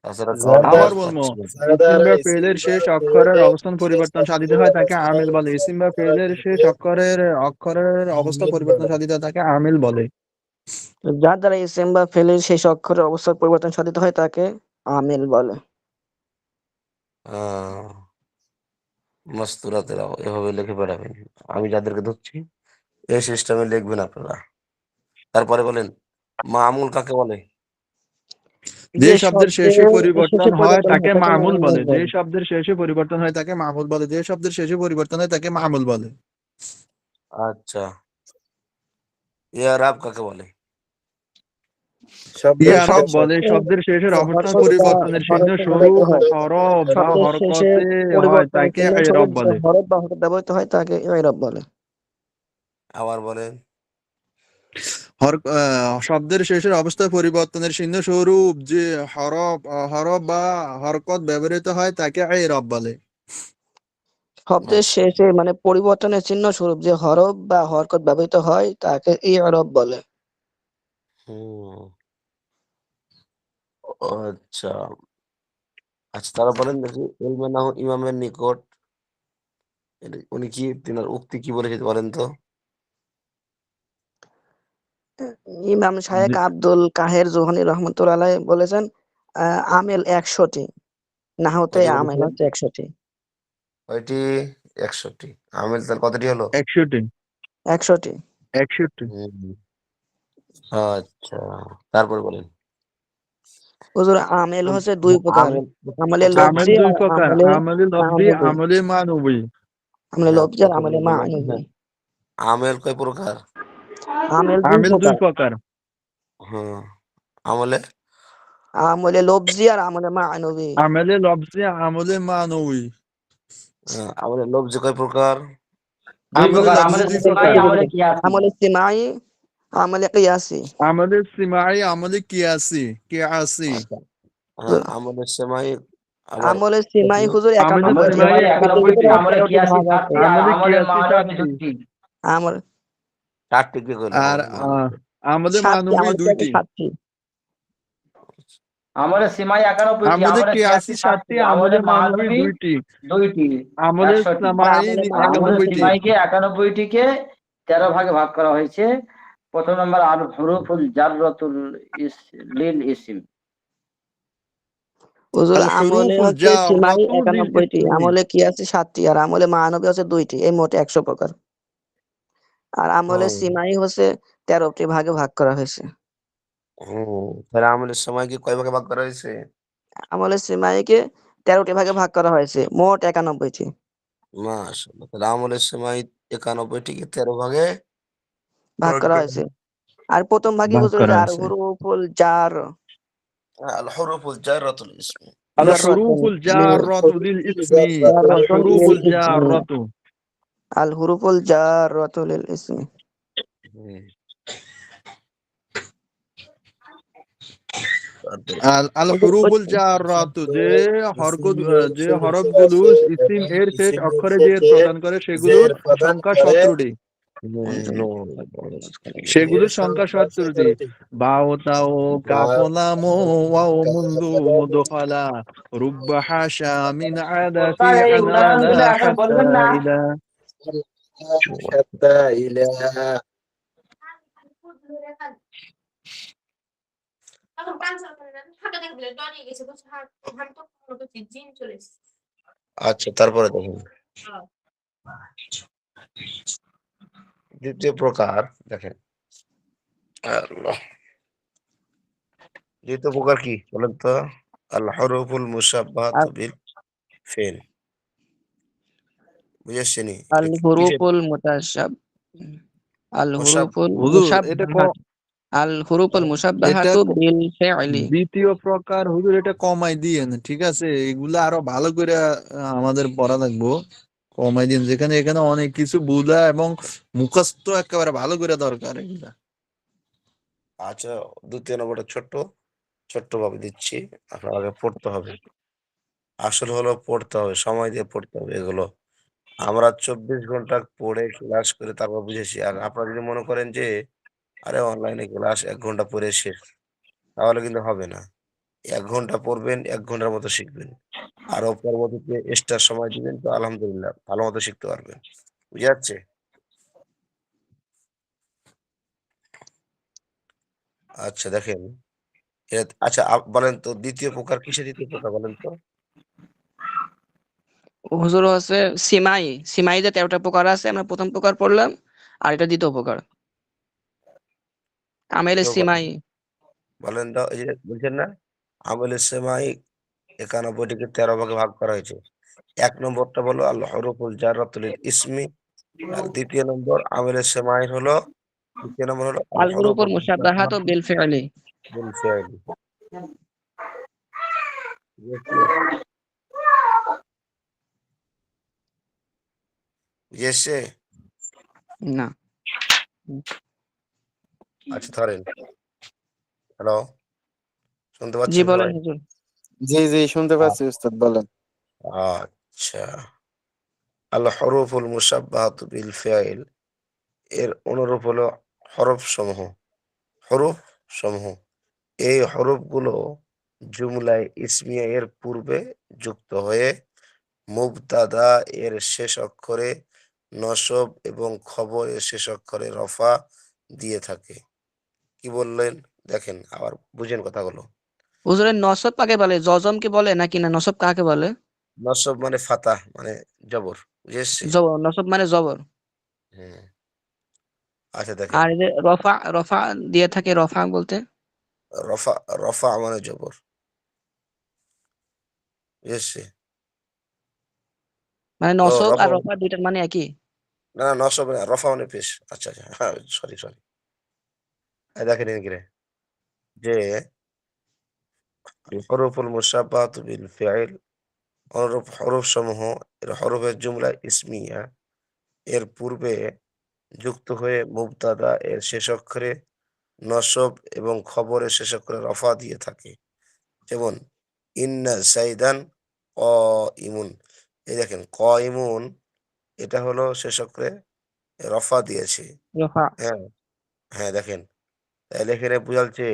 তাছাড়া কারোর জাদার আবার আওয়াজ বলবো, পাচ্ছি না। ইসিম জাদার বা ইসিম ফেলের বা শেষ অক্ষরের ফেলের অবস্থান শেষ পরিবর্তন সাধিত হয় অক্ষরের তাকে আমেল অবস্থান বলে। ইসিম বা পরিবর্তন ফেলের সাধিত শেষ হয় অক্ষরের অবস্থা আমিল পরিবর্তন বলে। সাধিত হয় তাকে আমেল বলে। যার দ্বারা ইসিম বা ফেলের শেষ অক্ষরের অবস্থার পরিবর্তন সাধিত হয় তাকে আমিল বলে। আহ মাস্তুরাতের এভাবে লিখে বেড়াবেন। আমি যাদেরকে ধরছি এই সিস্টেমে লিখবেন আপনারা। তারপরে বলেন মামুল কাকে বলে? যে শব্দের শেষে পরিবর্তন হয় তাকে তাকে মামুল মামুল বলে। যে বলে। শব্দের শেষে পরিবর্তন হয় তাকে মামুল বলে। যে শব্দের শেষে পরিবর্তন হয় তাকে মামুল বলে। আচ্ছা, ইয়ারাব কাকে বলে? শব্দের ইয়ারব শেষে বলে শব্দের শেষের অবস্থান হরকত বা পরিবর্তনের চিহ্ন হরফে ব্যবহৃত স্বরূপ হয়। হরফ বা শব্দের শেষে হরকতে হয় পরিবর্তনের তাকে চিহ্ন ইরব স্বরূপ যে বলে। হরফ বা হরকত ব্যবহৃত হয় তাকে ইরব বলে। আবার বলেন। শব্দের শেষের অবস্থায় পরিবর্তনের চিহ্ন স্বরূপ যে হরফ বা হরকত ব্যবহৃত হয় তাকে ইরব বলে। শব্দের আচ্ছা। শেষে মানে পরিবর্তনের চিহ্ন স্বরূপ যে হরফ বা হরকত ব্যবহৃত হয় তাকে ইরব বলে। হুম, আচ্ছা। আচ্ছা, তারা বলেন দেখি ইলমে নাহু ইমামের নিকট উনি কি তিনার উক্তি কি বলেছে বলেন তো? ইমাম শায়েখ যে- আব্দুল কাহের জোহানি রহমতুল্লাহ আলাইহি বলেছেন আমেল ১০০টি, নাহতে কয়টি আমেল বলেছেন? হচ্ছে ১০০টি। কয়টি? ১০০টি। আমিল তার কতটি হলো? 61 ১০০টি। 61 হুম, আচ্ছা। তারপর বলেন। হুজুর আমেল কোন হচ্ছে দুই প্রকার, আমিল আমলে কোথায় আমেল লফজি পাবেন? দুই আর প্রকার, আমলে আমলে লফজি, মানবী। আমলে মানবী। আমলে হ্যাঁ, লফজি আর প্রথমে আমলে বললাম মানবী। হ্যাঁ, আমেল কয় প্রকার? আমেল দুই আমেল দুই প্রকার, প্রকার, হ্যাঁ, আমলে আমলে লফজি আর আমলে মানবী। আমলে লফজি, আমলে মানবী। আমলে লফজ কয় প্রকার? দুই আমলে প্রকার, লফজি আমলে দুই সিমাই, প্রকার, আমলে কিয়াসি। আমলে সিমাই, আমলে কিয়াসি। আমলে সিমাই, আমলে কিয়াসি, কিয়াসি। আচ্ছা, হ্যাঁ, আমলে সেমাই আবার আমলে সিমাই কয়টি? হুজুর আমলে ৯১ আমলে টি, সিমাই সিমাই এর ভিতরে ৯১টি, হুজুর টি, আর আমলে ১৩টি কিয়াসি ভাগ আছে। ৭টি, আর আমলে আমলে কিয়াসি মানবী 4টি, ২টি। আমল 4টি কে কইলো আর আমলে মানব? আমলে ৭টি, মানবী আমলে কিয়াসি 2টি। ৭টি। আমলে সিমাই ৯১টি, আমলে আমলে কিয়াসি কিয়াসি 7টি, ৭টি, আমলে আমলে মানবী মানবী 2টি, ২টি, আমলে ১০০টি। আর সামাই আমলে আমলে মানবী 91টি। সিমাইকে ৯১টিকে ১৩ ভাগে ভাগ করা হয়েছে। প্রথম নম্বর আল হুরুফুল জাররাতুল লিল ইসিম। হুজুর আল আমলে হুরুফুল হচ্ছে সিমাই জাররাতু লিল ৯১টি, ইসমি। আমলে কিয়াসি ৭টি আর আমলে মানবী হচ্ছে ২টি। এই মোট ১০০ প্রকার। আর আমলে হুম, সিমাই হচ্ছে ১৩টি ভাগে ভাগ করা হয়েছে। তাহলে আমলের সময় কি কয় ভাগে ভাগ করা হয়েছে? আমলে সিমাইকে ১৩টি ভাগে ভাগ করা হয়েছে, মোট ৯১টি মাশাআল্লাহ। তাহলে আমলের সময় ৯১ টিকে ১৩ ভাগে ভাগ ভাগ করা করা হয়েছে। আর প্রথম ভাগই ভাগ হুজুর করা যে আর আছে। হুরুফুল জার আল হুরুফুল জাররাতুল ইসম। আল জাররাতুন হুরুফুল লিল জাররাতু লিল ইসমি, আল জাররাতুন লিল হুরুফুল ইসমি। জাররাতু। আল হুরুফুল জাররাতু লিল ইসমি। হুম, তারপরে আল আল হুজুর হুরুফুল ওই জাররাতু যে শব্দের ইসিমের যে শুরুতে হরফগুলো আছে ইসিম এবং এর শেষ ইসিমের অক্ষরে জের শেষে প্রদান করে সেগুলোর জের প্রদান সংখ্যা করে 17টি। এর সেগুলোর সংখ্যা সংখ্যা 17টি। 17টি। বাও তাও বা কাফ লাম ওয়াও মুনযু কালাম মুদখালা রুব্বা হাশা মিন আদা ফি ওস্তাদ এই আনালা উদাহরণগুলো এখন হাত্তা বলবেন না? ইলা। حتى إلى আচ্ছা, তারপরে দেখুন দ্বিতীয় প্রকার দেখেন। আল্লাহ, দ্বিতীয় প্রকার কি বলেন তো? আল হুরুফুল মুশাব্বাহাতু বিল ফিল। বুঝেছেন? আল এটা কিসের হুরুফুল মুতাশাব আল মুশাব হুরুফুল হুজুর এটা মুশাব্বাহাত। আল হুরুফুল এটা মুসাব্বাহাতু বিল ফি'লি। দ্বিতীয় প্রকার হুজুর, এটা কমাই দিয়েন, ঠিক আছে? এগুলা আরো ভালো করে আমাদের পড়া লাগবো। কমাই দিন, যেখানে এখানে অনেক কিছু বুঝা এবং মুখস্থ একেবারে ভালো করে দরকার এগুলা। আচ্ছা, দ্বিতীয় নম্বরটা ছোট্ট ভাবে দিচ্ছি। আপনার আগে পড়তে হবে। আসল হলো পড়তে হবে, সময় দিয়ে পড়তে হবে এগুলো। আমরা ২৪ ঘন্টা পড়ে ক্লাস করে তারপর বুঝেছি। আর আপনারা যদি মনে করেন যে আরে অনলাইনে ক্লাস ১ ঘন্টা পড়ে শেষ, তাহলে কিন্তু হবে না। ১ ঘন্টা পড়বেন, ১ ঘন্টার মতো শিখবেন। আরো পরবর্তীতে এক্সট্রা সময় দিবেন তো আলহামদুলিল্লাহ ভালো মতো শিখতে পারবেন। বুঝা যাচ্ছে? আচ্ছা দেখেন, আচ্ছা বলেন তো ২য় প্রকার কিসের ২য় প্রকার বলেন তো? হুজুর হচ্ছে সিমাই। সিমাই যে ১৩ টা প্রকার আছে, আমরা ১ম প্রকার পড়লাম, আর এটা ২য় প্রকার। আমেলে ২য় সিমাই। বলেন তো, এই যে বলছেন না আমলে সেমাই ৯১ টিকে ১৩ ভাগে ভাগ করা হয়েছে। ১ নম্বরটা বলো আল হরফুল জাররাতুল ইসমি, আর ২য় নম্বর আমলে সেমাই হলো, ৩য় নম্বর হলো আল আল হুরুফুল হরফুল মুসাব্বাহাতু মুসাব্বাহাতু বিল ফি'লি। বিল ফি'লি। বুঝেছে? বুঝেছে? না। আচ্ছা ধরেন, হ্যালো, শুনতে জি পাচ্ছেন বলেন সবাই? হুজুর। জি জি, শুনতে পাচ্ছি উস্তাদ, বলেন। আচ্ছা, আল হরফুল মুসাব্বাহাতু বিল ফি'ল এর অনুরূপ হলো হরফ সমূহ। হরফ সমূহ। এই হরফগুলো জুমলায় ইসমিয়া এর পূর্বে যুক্ত হয়ে মুবতাদা এর শেষ অক্ষরে নসব এবং খবর এর শেষ অক্ষরে রফা দিয়ে থাকে। কি বললেন? দেখেন আবার বুঝেন কথাগুলো। হুজুর, এর নসব কাকে বলে? জজমকে বলে নাকি না নসব কাকে বলে? নসব মানে ফাতাহ মানে জবর। বুঝে এসছে? জবর, নসব মানে জবর। হুম। আচ্ছা দেখেন, আর এই যে রফা, রফা দিয়ে থাকে, রফা বলতে? রফা রফা মানে জবর। বুঝে এসছে? মানে ও নসব রফা আর রফা ২ টার মানে একই? না, না নসব না, রফা মানে পেশ। আচ্ছা, আচ্ছা। হ্যাঁ, সরি। দেখেন এখানে যে হরফুল মুসাব্বাহাতু বিল ফি'ল অনুরূপ হরফসমূহ এর হরফের জুমলা ইসমিয়া এর পূর্বে যুক্ত হয়ে মুবতাদা এর শেষ অক্ষরে নসব এবং খবরের শেষ অক্ষরে রফা দিয়ে থাকে। যেমন ইন্না সাইদান ইমুন। এই দেখেন ইমুন, এটা হলো শেষ অক্ষরে রফা দিয়েছে। রফা। হ্যাঁ, হ্যাঁ দেখেন। তাহলে এখানে বোঝাচ্ছে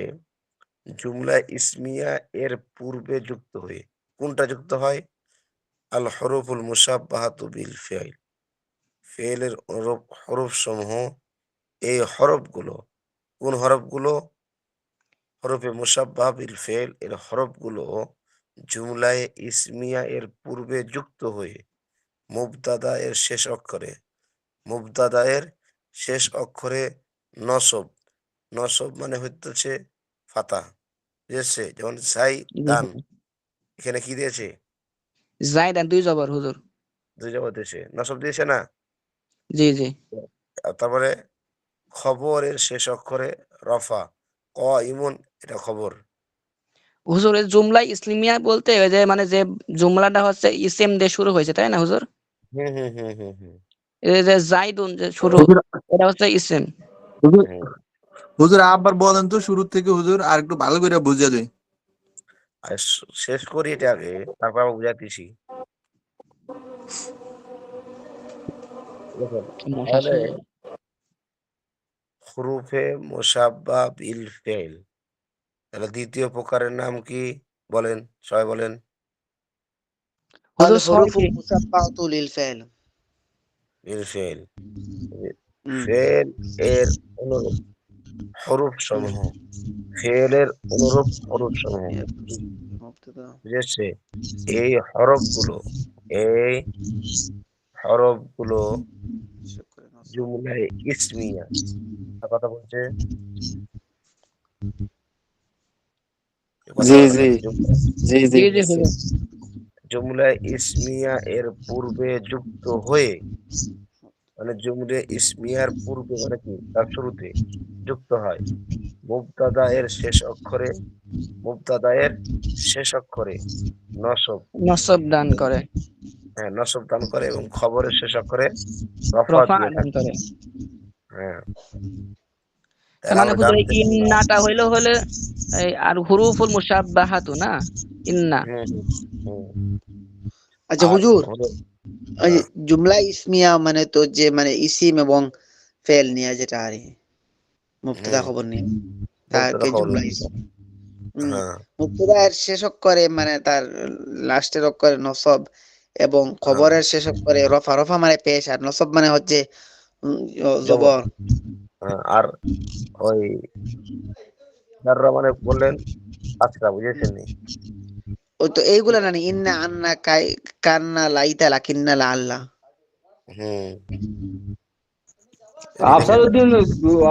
জুমলা ইসমিয়া এর পূর্বে যুক্ত হয়ে। কোনটা যুক্ত হয়? আল হরফুল মুসাব্বাহাতু বিল ফি'ল। ফি'লের অনুরূপ হরফসমূহ, এই হরফগুলো কোন হরফগুলো? হরফে মুসাব্বাহ বিল ফি'ল এর হরফগুলো জুমলায়ে ইসমিয়া এর পূর্বে যুক্ত হয়ে মুবতাদা এর শেষ অক্ষরে, মুবতাদা এর শেষ অক্ষরে নসব। নসব মানে হইতেছে ফাতাহ। বুঝেছে? যেমন জি দান, হুজুর। এখানে কি দিয়েছে? যায়েদ আর ২ জবর হুজুর। ২ জবর দিয়েছে। নসব দিয়েছে না? জি, জি। তারপরে খবরের শেষ অক্ষরে রফা। ইমুন, এটা খবর। হুজুর, এই জুমলা ইসলিমিয়া বলতে ওই যে মানে যে জুমলাটা হচ্ছে ইসিম দিয়ে শুরু হয়েছে, তাই না হুজুর? হুম। এই যে যাইদুন যে শুরু, হুজুর, এটা হচ্ছে ইসিম। হুজুর, হুম। হুজুর আবার বলেন তো শুরু থেকে হুজুর, আর একটু ভালো করে বুঝিয়ে দেন। আর শেষ করি এটা আগে, তারপর আবার বুঝাইতেছি। দেখেন, মশা তাহলে ছিল। হুরুফে মুসাব্বা বিল ফেল, তাহলে ২য় প্রকারের নাম কি? বলেন, সবাই বলেন। আল হুজুর হরুফু ৬টি। মুসাব্বাহাতু লিল ফি'ল। বিল ফেল। হুম। ফেল এর অনুরূপ হরুফ হুম। সমূহ। ফেলের অনুরূপ হরুফ সমূহ। মুবতাদা। বুঝেছে? এই হরফগুলো এই হরফগুলো শুকরে নসব। জুমলায় ইসমিয়া। কথা বলছে, কথা জি বলেন জি না। জি জি, জি, জি বুঝছি। হুজুর। জুমলায় ইসমিয়া এর পূর্বে যুক্ত হয়ে মানে জুমলে ইসমিয়ার পূর্বে মানে কি তার শুরুতে যুক্ত হয় মুবতাদা এর শেষ অক্ষরে মুবতাদা এর শেষ অক্ষরে নসব নসব দান করে, হ্যাঁ নসব দান করে এবং খবরের শেষ অক্ষরে রফা রফা দিয়ে দান থাকে। করে। হ্যাঁ তার তাহলে মানে আমরা হুজুর এই জানতে পারলাম। ইন্নাটা হইলো হলে এই আর হুরুফুল মুশাব্বাহাতু না, ইন্না। হুম হুম হুম। আচ্ছা আর হুজুর, হলো ওই যে আহ, জুমলা ইসমিয়া মানে তো যে মানে ইসিম এবং ফেল নিয়ে যেটা আর কি, মুবতাদা হুম খবর নিয়ে মুবতাদা তাকে খবর জুমলা বলতে। ইসমিয়া। হুম, হ্যাঁ মুবতাদা এর শেষ অক্ষরে মানে তার লাস্টের অক্ষরে নসব এবং হ্যাঁ খবরের শেষ অক্ষরে রফা। রফা মানে পেশ আর নসব মানে হচ্ছে যেমন জবর। আর ওই যাররা মানে বললেন আচ্ছা বুঝেছেন নি? ওই তো এইগুলা না ইন্না আন্না কাই কান্না লাইতা লাকিন্না লা আল্লাহ। হুম এটি দেখেন আফসারউদ্দিন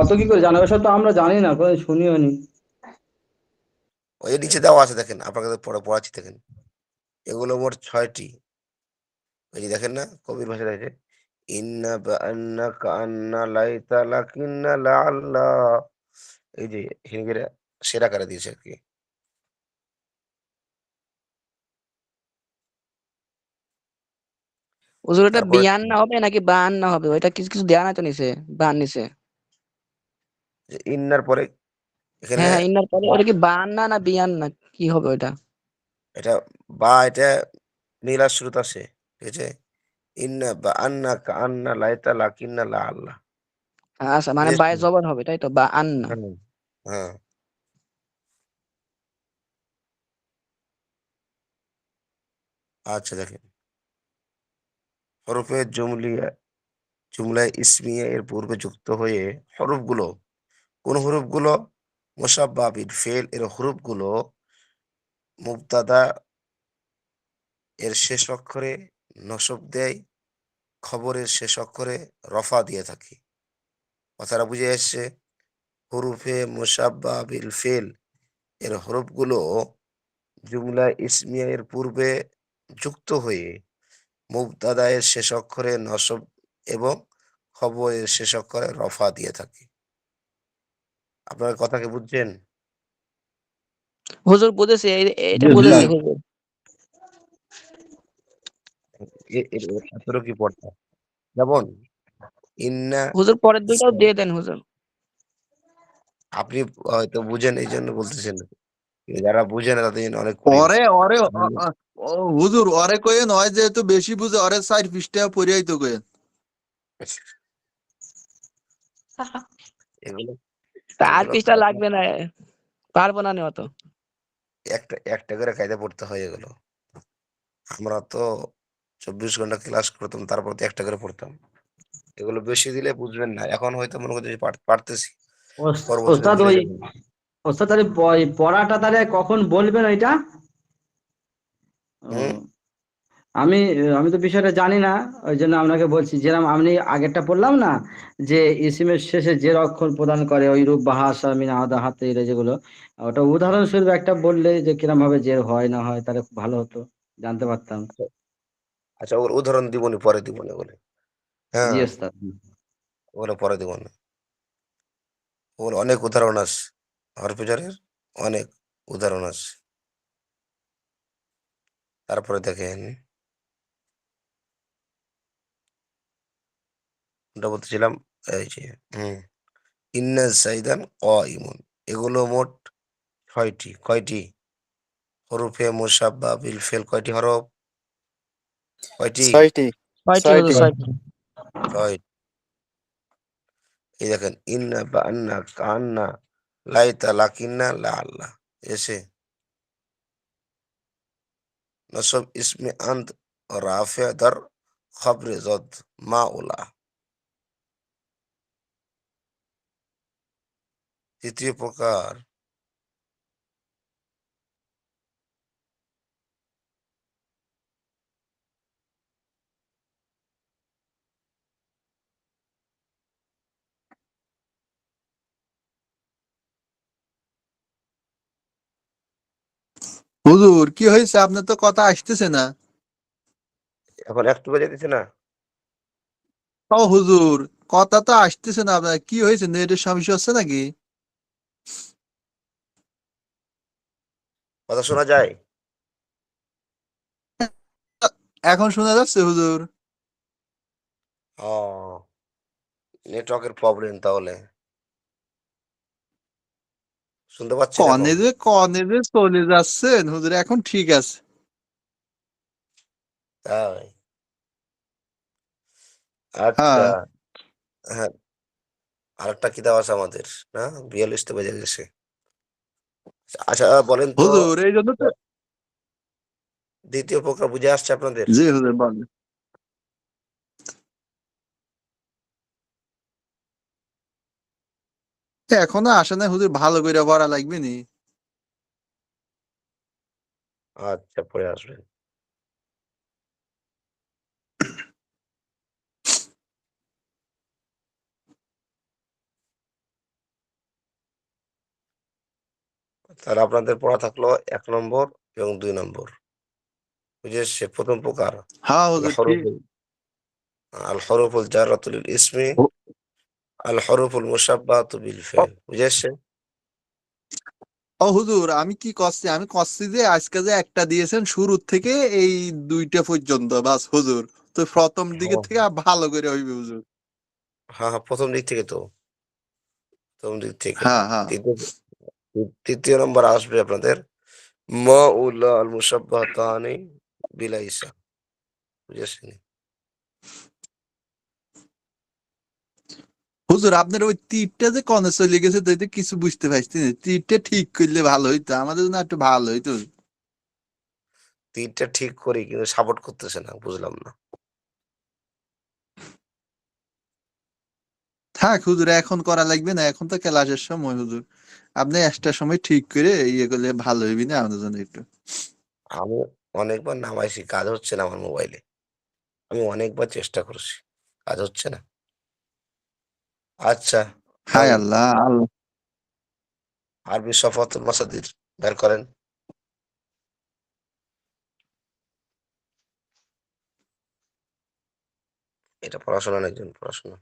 অত কি করে জানাবে, সব তো আমরা জানি না, কোনো শুনিও নি। ওই যে নিচে দেওয়া আছে দেখেন আপনাকে তো পড়াচ্ছি দেখেন এগুলো মোট 6টি। ওই যে দেখেন না কবির ভাষায় আছে ইন্না বা আন্না কান্না লাইতা লাকিন্না লা আল্লাহ। এই যে হিঙ্গিরা সেরা করে দিয়েছে আর কি। হুজুর এটা তারপরে বিয়ান্না হবে নাকি বায়ান্না হবে, ওইটা কিছু কিছু দেয়া নাই তো নিচে, বায়ান নিচে। যে ইন্নার পরে এখানে হ্যাঁ হ্যাঁ, ইন্নার পরে বা ওটা কি বায়ান্না না বিয়ান্না, কি হবে ওইটা? এটা বা এটা নীলার শুরুতে আসে ঠিক আছে ইন্না বা আন্না কান্না লাইতা লাকিন্না লা আল্লাহ আচ্ছা, মানে বায়ে বুঝেছেন? জবর হবে তাই তো, বা আন্না। হ্যাঁ হ্যাঁ আচ্ছা দেখেন হরফে জুমলায় ইসমিয়া এর পূর্বে যুক্ত হয়ে হরফগুলো কোন হরফগুলো মুসাব্বা বিল ফেল এর হরফগুলো মুবতাদা এর শেষ অক্ষরে নসব দেয় খবরের শেষ অক্ষরে রফা দিয়ে থাকে। কথাটা বুঝে এসছে? হুরুফে মুসাব্বা বিল ফেল এর হরফগুলো জুমলা ইসমিয়া এর পূর্বে যুক্ত হয়ে মুবতাদা এর শেষ অক্ষরে নসব এবং খবরের শেষ অক্ষরে রফা দিয়ে থাকে। আপনার কথা কি বুঝছেন? হুজুর বুঝেছি, এটা জি বুঝেছি উস্তাদ। হুজুর। এতটুকু পড়তা যেমন ইন্না হুজুর পরের দুইটাও দিয়ে দেন হুজুর। আপনি হয়তো বুঝেন এই জন্য বলতেছেন যারা বুঝে না তাদের জন্য অনেক কঠিন। ওরে ওরে ও হুজুর ওরে কইেন, হয় যেহেতু বেশি বুঝে ওরে 4 পৃষ্ঠা পড়িয়াই তো কইেন। এগুলো তার এগুলো পৃষ্ঠা লাগবে না, পারবো না অত। একটা একটা করে কায়দা পড়তে হয় এগুলো। আমরা তো 24 ঘন্টা ক্লাস করতাম তারপর তো একটা করে পড়তাম। এগুলো বেশি দিলে বুঝবেন না। এখন হয়তো মনে করছি যে পারতেছি। পরবর্তীতে ওস্তাদ ভুলে ওই যাবেন। ওস্তাদ তাহলে পড়াটা তাহলে কখন বলবেন ওইটা? হুম? ও, আমি আমি তো বিষয়টা জানি না, ওই জন্য আপনাকে বলছি। যেরকম আপনি আগেরটা পড়লাম না, যে ইসিমের শেষে যে অক্ষর প্রদান করে ওই রূপ বা হাসা মিন আদা হাতে এরা যেগুলো, ওটা উদাহরণস্বরূপ একটা বললে যে কিরম ভাবে জের হয় না হয়, তাহলে খুব ভালো হতো, জানতে পারতাম। আচ্ছা ওর উদাহরণ দিবনি পরে দিবনি ওগুলো। জি হ্যাঁ ওস্তাদ। ওগুলো পরে দিবনি। ওগুলো অনেক উদাহরণ আছে। হরফেজারের অনেক উদাহরণ আছে। তারপরে দেখেন ওটা বলতেছিলাম এই যে হুম ইন্না জাইদান ইমন এগুলো মোট 6টি। কয়টি? হরফে মুসাব্বা বিল ফেল কয়টি হরফ? কয়টি? 6টি। ছয়টি হুজুর, 6টি। ছয়টি। 6। এই দেখেন ইন্না বা আন্না কান্না লাইতা লাকিন্না লা আল্লাহ এসে নসব ইসমে আন্ত রাফে দর খবরে জদ মা উলা। তৃতীয় প্রকার হুজুর কি হয়েছে, আপনার তো কথা আসতেছে না। এখন একটু বেজে দিচ্ছে না ও হুজুর, কথা তো আসতেছে না আপনার, কি হয়েছে, নেটের সমস্যা হচ্ছে নাকি? কথা শোনা যায়? এখন শোনা যাচ্ছে হুজুর? ও, নেটওয়ার্কের প্রবলেম তাহলে। শুনতে পাচ্ছেন এখন? কনে যে চলে যাচ্ছেন হুজুর, এখন ঠিক আছে। তাই? হ্যাঁ আচ্ছা। হ্যাঁ, আরেকটা কিতাব আছে আমাদের, না? ৪২ তো বেজে গেছে। আচ্ছা, বলেন তো, হুজুর, এই জন্য তো। ২য় প্রকার বুঝে আসছে আপনাদের? জি হুজুর বলেন। এখনো আসে না হুজুর, ভালো করে পড়া লাগবে নি। আচ্ছা, পরে আসবেন। তাহলে আপনাদের পড়া থাকলো ১ নম্বর এবং ২ নম্বর। বুঝে এসছে ১ম প্রকার হ্যাঁ আল হুজুর, ঠিক। হরফুল আল হরফুল জাররাতু লিল ইসমি, আল হরফুল মুশাব্বাহাতু বিল ও ফি'ল। বুঝে এসছে? ও হুজুর, আমি কি করছি, আমি করছি যে আজকে যে একটা দিয়েছেন শুরুর থেকে এই দুইটা পর্যন্ত বাস হুজুর। তো প্রথম দিকে হ্যাঁ, থেকে ভালো করে হইবে হুজুর। হ্যাঁ, হ্যাঁ, ১ম দিক থেকে তো। ১ম দিক থেকে। হ্যাঁ হ্যাঁ ৩য় নম্বর আসবে আপনাদের মাউলা আল মুশাব্বাহাতানি বিলাইসা। বুঝেছেন? হুজুর, আপনার ওই তীরটা যে কনে চলে গেছে তাইতে কিছু বুঝতে পারছি না, তীরটা ঠিক করলে ভালো হইতো, আমাদের জন্য একটু ভালো হইতো। ৩ টা ঠিক করি কিন্তু সাপোর্ট করতেছে না। বুঝলাম না। থাক হুজুর, এখন করা লাগবে না, এখন তো ক্লাসের সময় হুজুর। আপনি একটা সময় ঠিক করে ইয়ে করলে ভালো হইবি না আমাদের জন্য একটু। আমি অনেকবার নামাইছি, কাজ হচ্ছে না আমার মোবাইলে। আমি অনেকবার চেষ্টা করছি। কাজ হচ্ছে না। আচ্ছা, হায় এখন আল্লাহ আল্লাহ। আরবি সফওয়াতুল মাসাদির বের করেন। এটা পড়াশোনা না, একজন পড়াশোনা।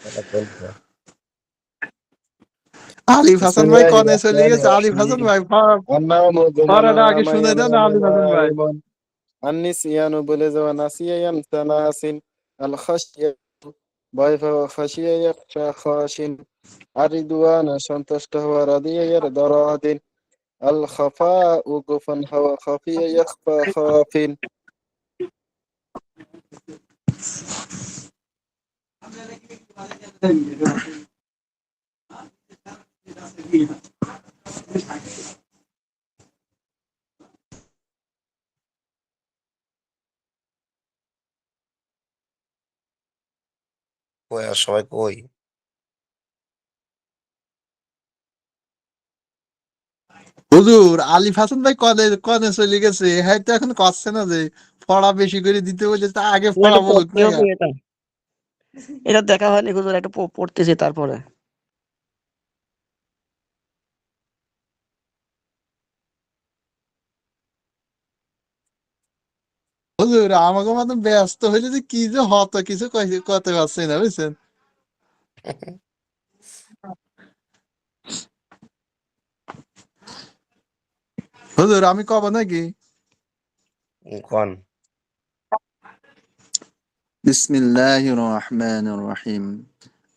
এটা কোনটা? আলিফ হাসান ভাই বিসমিল্লাহির কনে চলে রহমানির গেছে, আলিফ হাসান রহিম। ভাই আন্নাউমু গুমানা পড়াটা আগে মা শুনে দেন ইয়ানামু আলিফ হাসান ভাই। নাইমুন। আন্নিসিয়ানু বলে যাওয়া নাসিয়া ইয়ানসা নাসিন। আল খাশিয়াতু ভয় পাওয়া খাশিয়া ইয়াখশা খাশিন। আর রিদওয়ানা সন্তুষ্ট হওয়া রাদিয়া ইয়ারদা রাদিন। আল খাফাউ গোপন হওয়া খাফিয়া ইয়াখফা খাফিন। কই আর সবাই কই? হুজুর, আলিফ হাসান ভাই কনে কনে চলে গেছে, হ্যাঁ তো এখন করছে না যে পড়া বেশি করে দিতে বলে, তা আগে না, পড়া একটু বলুক পড়তে না। হবে এটা। এটা দেখা হয়নি হুজুর, একটু পড়তেছি তারপরে। হুজুর, আমাকে মতো ব্যস্ত হইলে যে কি যে হতো কিছু করতে পারছি না বুঝছেন। হুজুর, আমি কব নাকি? কোন? বিসমিল্লাহির রহমানির রহিম।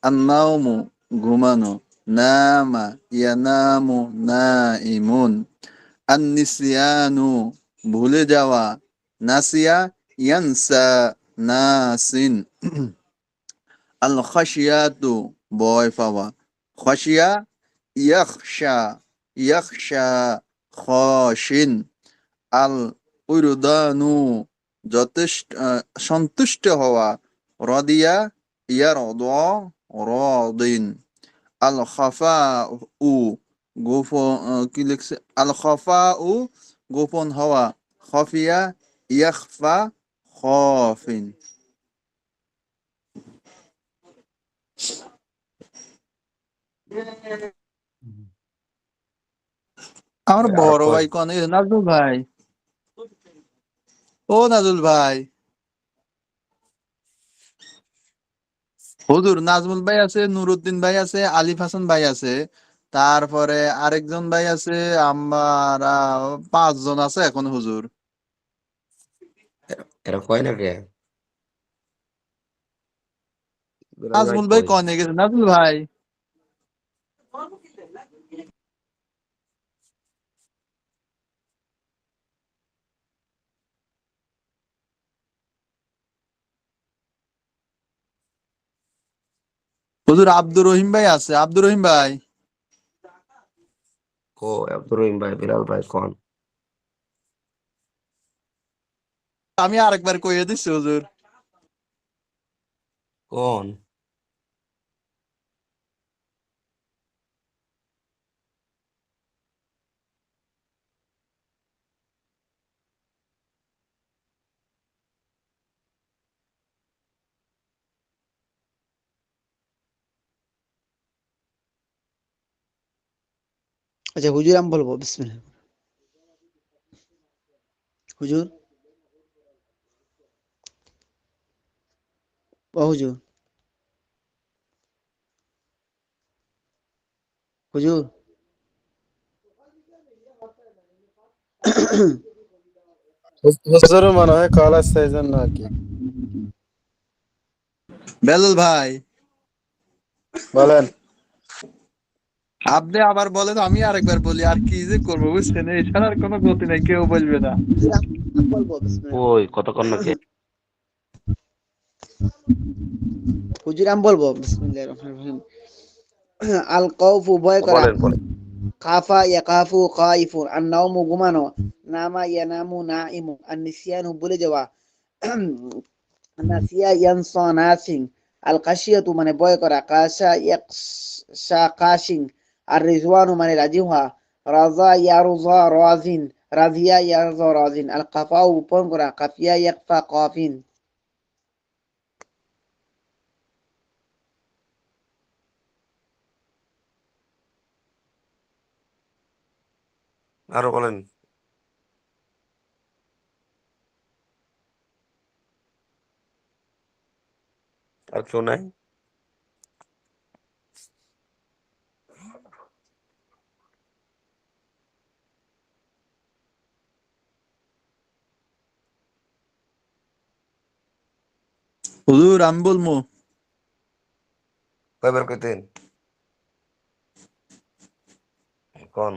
আন্নাউমু ঘুমানো, নামা ইয়ানামু নাইমুন। আন্নিসিয়ানু ভুলে যাওয়া, নাসিয়া ইয়ানসা নাসিন। আল খাশিয়াতু ভয় পাওয়া, খাশিয়া ইয়াখশা ইয়াখশা খাশিন। আল উরদানু যথেষ্ট সন্তুষ্ট হওয়া, রদিয়া ইয়ারদ রদিন। আল খাফা উ গোপন, কি লিখছে, আল খাফা উ গোপন হওয়া, খফিয়া ইয়াখফা খফিন। আমার আরো বড় কয়? ভাই কনে নাজমুল ভাই। ও নাজুল ভাই, হুজুর নাজমুল ভাই আছে, নুরুদ্দিন ভাই আছে, আলিফ হাসান ভাই আছে, তারপরে আরেকজন ভাই আছে, আমরা 5 জন আছে এখন হুজুর। এরা কয় না কে? দুলাল ভাই নাজমুল ভাই কই? কনে গেছে? নাজমুল ভাই, হুজুর আব্দুর রহিম ভাই আছে, আব্দুর রহিম ভাই। ও আব্দুর রহিম ভাই, বিলাল ভাই কোন? আমি আরেকবার কইয়ে দিচ্ছি হুজুর। কোন? আচ্ছা হুজুর আমি বলবো, বিসমিল্লাহ। হুজুর, ও হুজুর, হুজুর। হুজুর মনে হয় কল আসছে এই জন্য আর কি। বেলাল ভাই, বলেন। আপনি আবার বলেন, আমি আরেকবার বলি, আর কি যে করবো বুঝছেন, এছাড়া আর কোনো গতি নাই, কেউ বলবে না। হুজুর আমি বলবো, বিসমিল্লাহ। ওই কতক্ষণ নাকি? হুজুর আমি বলবো, বিসমিল্লাহির রহমানির রহিম। আল কৌফু ভয় করা, বলেন বলেন। খাফা ইয়াকাফু খাইফুন, আর নাওমু ঘুমানো, নামা ইয়ানামু নাইমু, আর নিসিয়ানু ভুলে যাওয়া, নাসিয়া ইয়ানসা নাসিং, আল কাশিয়াতু মানে ভয় করা, কাশা ইয়াকশা কাশিং, আর রিজওয়ানু মানে রাজি হওয়া, রাজা ইয়ারুজা রাজিন, রাজিয়া ইয়ারজা রাজিন, আল কাফাউ গোপন করা, কাফিয়া ইয়াকফা কাফিন। আরো বলেন। আর কেউ নাই? হুজুর আমি বলবো। কয়বার কইতেন? কোন?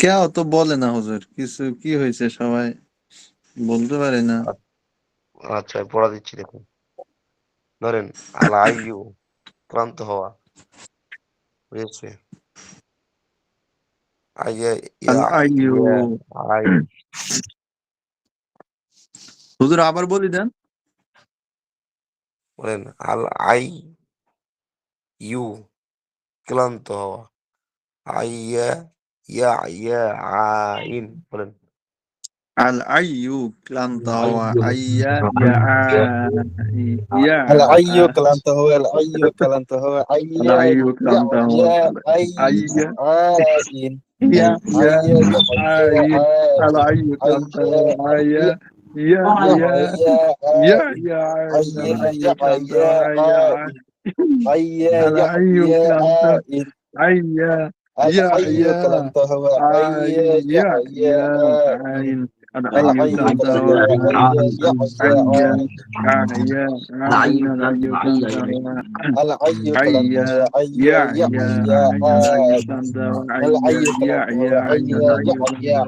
কেউ তো বলে না হুজুর, কিছু কি হয়েছে, সবাই বলতে পারে না। আচ্ছা পড়া দিচ্ছি দেখুন। ধরেন আল আইয়ু, ক্লান্ত হওয়া, বুঝেছে? আইয়া আল ইয়া আইয়ু, ইয়া আই, হুজুর আবার বলি দেন। বলেন আল আই ইউ, ক্লান্ত হওয়া, আইয়া ইয়া ইয়া আইন, বলেন। আল আইয়ু ক্লান্ত হওয়া, আইয়ু আইয়া ইয়া ইয়া আল আইয়ু ক্লান্ত হওয়া, আল আইয়ু ক্লান্ত হওয়া, আল আইয়া আইয়ু ইয়া ক্লান্ত হওয়া, ইয়া আই আইয়া আইন, ইয়া ইয়া আইয়া ইয়া আইন, আল আইন, আইয়ু ক্লান্ত আইয়া হওয়া, আইয়া ইয়া ইয়া ইয়া ইয়া ইয়া আইন, ইয়া আইন, আল আইয়া আইয়ু ইয়া ক্লান্ত ইয়া হওয়া, আইয়া আইন, আইয়া আল ইয়া আইয়ু ইয়া ক্লান্ত, আইন, আইয়া আল ইয়া আইয়ু ইয়া ক্লান্ত হওয়া, আইয়া ইয়া আইয়া ইয়া ইয়া আইন, আইন, আল আল আইয়ু আইয়ু ক্লান্ত ক্লান্ত হওয়া, হওয়া, আইয়া ইয়া ইয়া আইয়া আইন, আইয়া আইন, আল আইয়ু ক্লান্ত হওয়া, al ayyu kalanto Ayya, huwa ayya ya, ya ya, ya ayya, ayya, ayin, kanta, al ayya, ayyu ya, kalanto ya,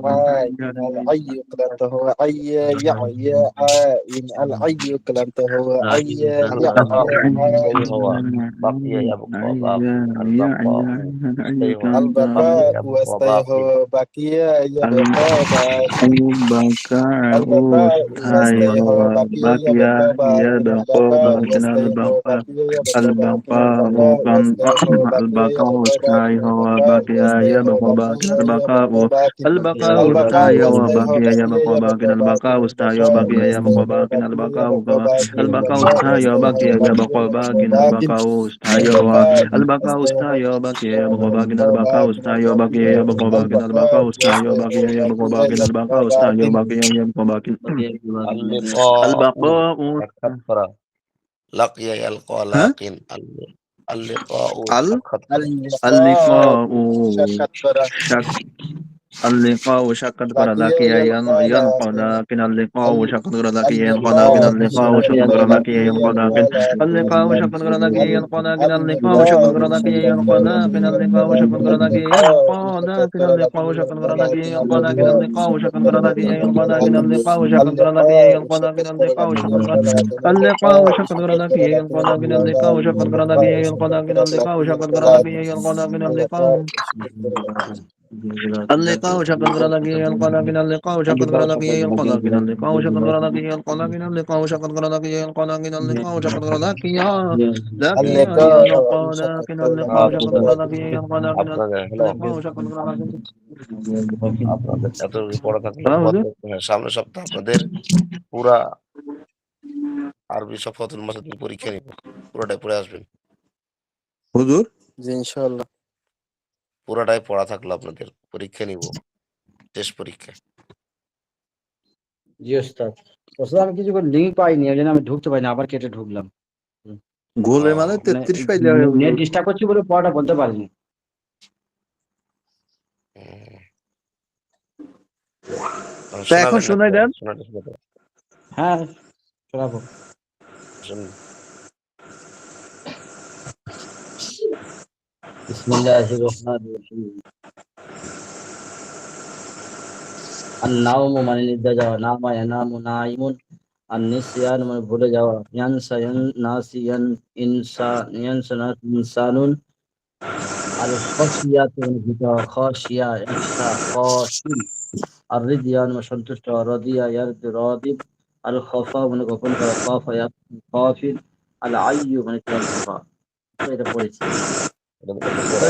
huwa ayya, ayya ya ayya, ya kanta, ayya, ayin, al ayyu kalanto huwa ayya ya ya ayin, al ayyu kalanto huwa ayya আল ya বাকাউ, ya স্থায়ী হওয়া, ayin, বাকিয়া ইয়াবকা, ayya, আল ya, বাকাউ, ya, স্থায়ী ayya, হওয়া, al kanta, baqa বাকিয়া wa ইয়াবকা, stay বাকিন, huwa baqiya al yabqa baqin, baka, al baqa wa ustai, stay huwa hawa, baqiya bakia, yabqa ya, baqin, al bako, baqa wa bakin, stay huwa baqiya yabqa baqin, al al-baka, baqa wa stay huwa baqiya al-baka, yabqa ustai, baqin, al hawa, baqa wa bakia, stay ya, huwa bako, bakin, baqiya al-baka, yabqa baqin, al-baka, ইয়া البقاء ustai, hawa, واستي هو bakia, ya, بقية bako, bakin, يبقى al-baka, باقٍ ustai, hawa, البقاء bakia, ya, واستي bako, هو bakin, بقية al-baka, يبقى باقٍ al-baka, البقاء ustai, hawa, واستي bakia, هو ya, بقية bako, يبقى bakin, باقٍ al-baka, ustai, hawa, البقاء al-baka, واستي هو ustai, hawa, بقية bakia, ya, bako, bakin, يبقى al-baka, باقٍ ustai, hawa, bakia, ya, bako, bakin, al-baka, البقاء ustai, hawa, واستي هو bakia, ya, bako, بقية bakin, al-baka, يبقى ustai, باقٍ باقيا يبقى باقي اللقاء البقاء সাক্ষাৎ করা লাকিয়া ইয়ালকা ها লাকিন اللقاء ال সাক্ষাৎ করা اللقاء সাক্ষাৎ করা شك اللقاء شقد قرا لك লাকিয়া ينقى ইয়ালকা لكن اللقاء شقد قرا لك ينقى لكن اللقاء اللقاء شقد شقد قرا لك لقي ينقى لكن ينقى لكن اللقاء شقد قرا لك ينقى لكن اللقاء شقد قرا اللقاء لك شقد ينقى لكن اللقاء شقد قرا لك ينقى اللقاء شقد لكن لك اللقاء شقد قرا لك لكن ينقى لكن اللقاء اللقاء شقد شقد قرا لك ينقى لكن لك اللقاء شقد قرا لك اللقاء ينقى لكن شقد اللقاء شقد قرا لك اللقاء اللقاء شقد قرا شقد لك ينقى لكن اللقاء شقد قرا لك اللقاء ينقى شقد لكن لك اللقاء شقد قرا لك ينقى لكن اللقاء اللقاء شقد اللقاء شقد قرا لك ينقى لكن اللقاء شقد قرا لك ينقى لكن اللقاء شقد قرا لك ينقى لكن اللقاء شقد قرا لك ينقى لكن اللقاء شقد قرا لك يا لك يا ينقى اللقاء شقد لكن اللقاء لك شقد বুঝতে قرا لك পারছি ينقى لكن আপনাদের hello اللقاء شقد قرا لك আপনাদের এতটুকু পড়া থাকলে হ্যাঁ হুজুর সামনের সপ্তাহে আপনাদের পুরা আরবি সফাতুল মাসাদিন পরীক্ষা নিব পুরোটাই পড়ে আসবেন হুজুর জি ইনশাআল্লাহ পুরোটাই পড়া থাকলো আপনাদের পরীক্ষা নিব টেস্ট পরীক্ষা জি ওস্তাদ। ওস্তাদ আমি কিছু লিঙ্ক পাইনি, ওই জন্য আমি ঢুকতে পারিনি, আবার কেটে ঢুকলাম। গোলে আহ, মানে মানে 33 পাইলে হয় নেট হুজুর ডিস্টার্ব করছি বলে পড়াটা বলতে পারিনি। উম, তা এখন শোনাবেন শোনাই নাকি দেন শোনাতে শোনাতে হ্যাঁ শোনাবো। শুনুন। বিসমিল্লাহির রহমানির রহিম। আন-নাওমু মানে নিদ্রা যাওয়া, নামা ইয়ানামু নাইমুন, আন-নিসয়ান মানে ভুলে যাওয়া, ইয়ানসা নাসিয়ান ইয়ানসা ইনসানুন, আল-খাশিয়াতু মানে ভীত হওয়া, খাশিয়া ইখশা খাশিন, আর-রিদয়ান মানে সন্তুষ্ট হওয়া, রাদিয়া ইয়ারদু রাদিব, আল-খাফা মানে গোপন করা, খাফা খাফির, আল-আইয়ু মানে ক্লান্ত হওয়া। এটা পড়েছি। এটা পড়া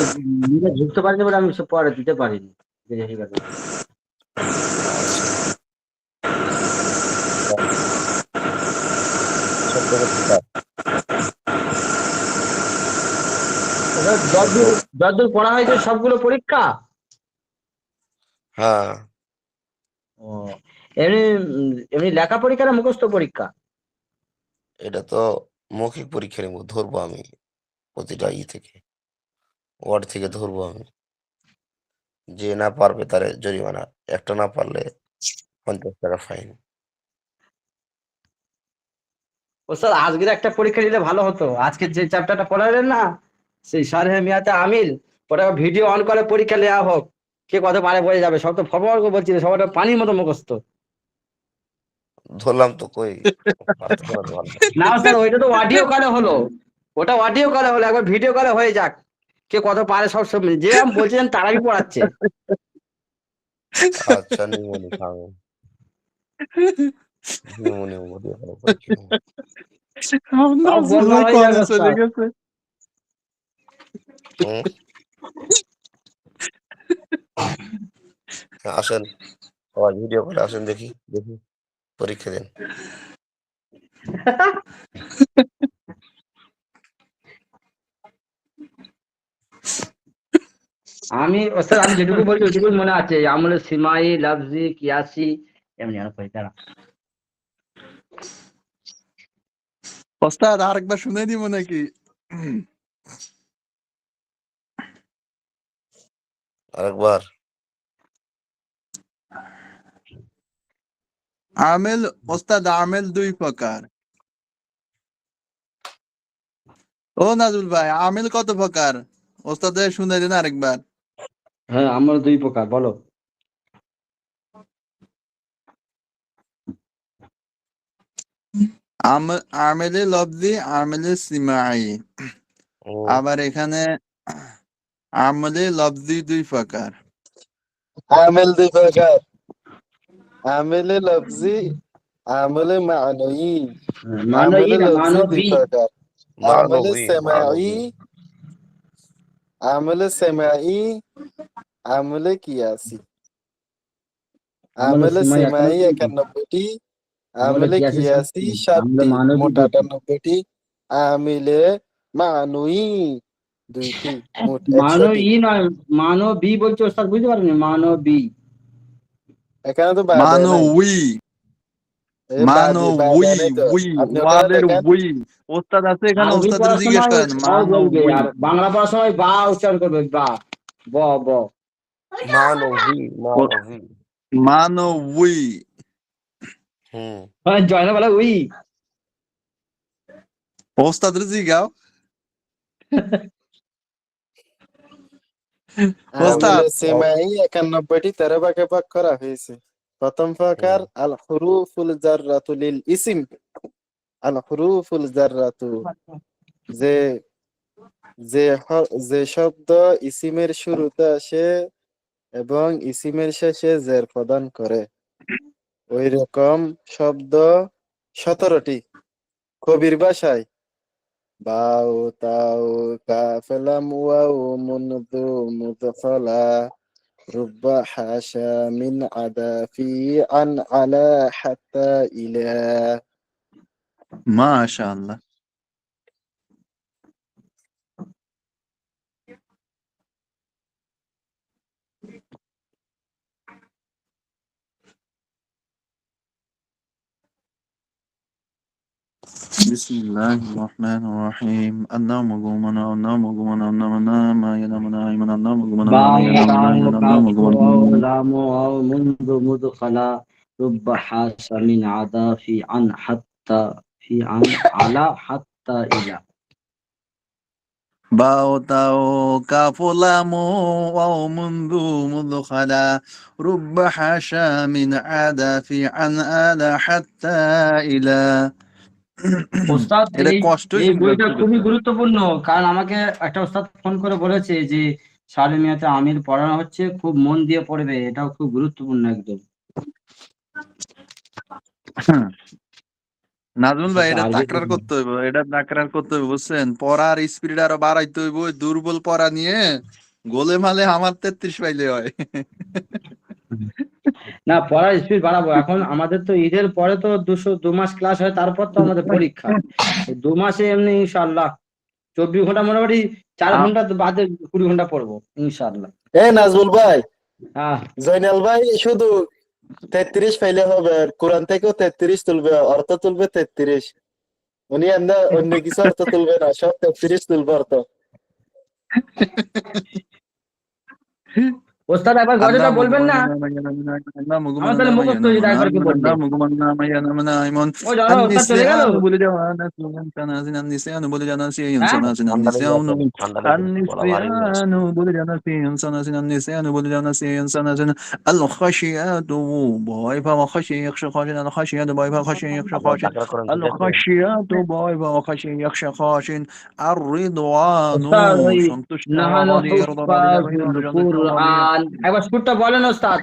নিজে ঢুকতে পারিনি বলে আমি সব পড়া দিতে পারিনি। ঠিক আছে। সব জায়গায় কিতাব। যতদূর পড়া হয়েছে সবগুলো পরীক্ষা। হ্যাঁ ও এমনি এমনি লেখা পরীক্ষা না মুখস্থ পরীক্ষা? এটা তো মৌখিক পরীক্ষা নেব ধরবো আমি প্রতিটা থেকে ওয়ার্ড থেকে ধরবো আমি যে না পারবে তার জরিমানা একটা না পারলে 50 টাকা ফাইন ওস্তাদ আজকের একটা পরীক্ষা দিলে ভালো হতো। আজকে যে চ্যাপ্টারটা পড়ালেন না, সেই সারহে মিয়াতে আমিল, ওটা ভিডিও অন করে পরীক্ষা নেওয়া হোক, কে কত পারে বোঝা যাবে। সব তো ফরওয়ার্ড বলছি, সবাই পানির মতো মুখস্থ। ধরলাম তো কই পারতেছে না তো ভালো না স্যার ওইটা তো অডিও কলে হলো, ওটা অডিও কলে হলো, একবার ভিডিও কলে হয়ে যাক, কে কত পারে সব যে আমি বলছিলেন তারাই পড়াচ্ছে। আচ্ছা নিমনি খাবো নিমনি দিয়ে ভালো পরীক্ষা নেবো। আপনার সব বলবা ভাই হয়ে কনে যাবে চলে ওস্তাদ। গেছে হুম, আসেন সবাই ভিডিও করে আসেন দেখি দেখি পরীক্ষা দেন আমি ওস্তাদ আমি যেটুকু বলছি ওইটুকু মনে আছে, আমলে সিমাই লাফজি কিয়াসি এমনি আর কই তারা। ওস্তাদ আরেকবার শুনে দিব নাকি আরেকবার আমেল ওস্তাদ আমেল দুই প্রকার। ও নাজুল ভাই আমেল কত প্রকার ওস্তাদ শুনে দেন আরেকবার। হ্যাঁ আমার দুই প্রকার, বলো। আমেলে লফজি আমেলে সিমাই। হুম, আবার এখানে আমলে লফজি দুই প্রকার। আমেল দুই প্রকার আমেলে লফজি আমলে মানয়ী মানবী আমলে না লফজি দুই মানবী। প্রকার আমলে মানবী সেমাই মানবী আমলে সেমাই আমলে কিয়াসি আমলে আমলে সিমাই সেমাই 91টি, 91টি আমলে আমলে কিয়াসি কিয়াসি 60টি, আমলে 7টি মানবী মোট 2টি, 98টি আমিলে মানয়ী 2টি মোট 100টি মানবী নয় মানবী বলছে ওস্তাদ, বুঝতে পারেনি? মানবী এখানে তো বা দেয় মানো নাই। উই, এই বা মানো দি বা উই, দেয় নাই তো। উই, আপনি ওখানে ওয়াদের দেখেন। উই। ওস্তাদ আছে এখানে, আরবি ওস্তাদের পড়ার জিজ্ঞেস সময় করেন, অ মানো বলবে, উই। আর বাংলা পড়ার সময় বা উচ্চারণ করবে, বা, ব, ব। মানবী, ও- মানবী। মানো উই। হুম। জয়না বলে উই। ওস্তাদের জিগাও। ওস্তাদ, আমিলে সিমাই 91টি 13 ভাগে ভাগ করা হয়েছে। প্রথম প্রকার হুম। আল হুরুফুল জাররাতু লিল ইসিম। আল হুরুফুল জাররাতু, যে যে শব্দ ইসিমের শুরুতে আসে এবং ইসিমের শেষে জের প্রদান করে, ওই রকম শব্দ 17টি। কবির ভাষায় বাউ তাউ কাফ লাম ওয়াও মুনদু মুদখলা রুব্বা হাশা মিন আদা ফি আন আলা হাত্তা ইলা। মাশাআল্লাহ। বিসমিল্লাহির রহমানির রহিম। আন্নামু গুমানা, আন্নামু গুমানা, আন্নামু নামা ইয়ানামুনা ইমান, আন্নামু গুমানা, বা, নামা ইয়ানামুনা তাও, ইমান, আন্নামু কাফ, গুমানা। ওয়াও, লাম, ওয়াও, মুনদু, মুদখালা, রুব্বা হাসা মিন আদা ফি আন হাত্তা, ফি আন আলা হাত্তা ইলা। বাও তাও কাফু লামু ওয়াও মুনদু মুদখালা রুব্বা হাশা মিন আদা ফি আন আলা হাত্তা ইলা। ওস্তাদ, এটা এই কষ্টই এই শুনলাম বইটা শুরু খুবই থেকে। গুরুত্বপূর্ণ, কারণ আমাকে একটা ওস্তাদ ফোন করে বলেছে যে সালেমিয়াতে আমির পড়ানো হচ্ছে, খুব মন দিয়ে পড়বে, এটাও খুব গুরুত্বপূর্ণ একদম। নাজমুল ভাই, এটা এটা আরবি তাকরার করতে হইব, এটা তাকরার করতে হইব, বুঝছেন? পড়ার স্পিড আরো বাড়াইতে হইব। ওই দুর্বল পড়া নিয়ে গোলে মালে আমার 33 পাইলে হয়। না, পড়ার স্পিড বাড়াবো। এখন আমাদের তো ঈদের পরে তো 2 মাস ক্লাস হয়, তারপর তো আমাদের পরীক্ষা। এই 2 মাসে এমনি ইনশাআল্লাহ 24 ঘন্টা, মোটামুটি 4 ঘন্টা তো বাদে 20 ঘন্টা পড়বো ইনশাআল্লাহ। এ নাজমুল ভাই, হ্যাঁ, জয়নাল ভাই শুধু 33 পাইলে হবে, কোরআন থেকেও 33 তুলবে, অর্থ তুলবে 33। উনি এমনি অন্য কিছু অর্থ তুলবে না, সব 33 তুলবে অর্থ। ওস্তাদ একবার গজলটা النام বলবেন না? غمنا ما ينامنا النام আমার غمنا তাহলে ما মুখস্থ হয়ে যেত ينامنا একবার কি أيمن বললে। النام غمنا ما ينامنا أيمن ও জানো, ওস্তাদ চলে গেল। النسيان بالجوانس تنازل النسيان بالجناس হ্যাঁ, ينسناسن ঠান্ডা লেগে النسيان আছে, ঠান্ডা লেগে আছে, গলা ভারী হয়ে আছে। النسيان بالجناس ينسناسن النسيان بالجناس ينسناسن الخشيات ضعيفة وخشي يخشى خاشن الخشيات ضعيفة وخشي يخشى আপনার خاشن টাকরা করেন, ঠিক আছে? الخشيات ضعيفة وخشي يخشى خاشن الرضوان ওস্তাদ ওই সন্তুষ্ট নাহানু রাজি রাজি হুফাজুল কুরআন, একবার সুরটা বলেন ওস্তাদ।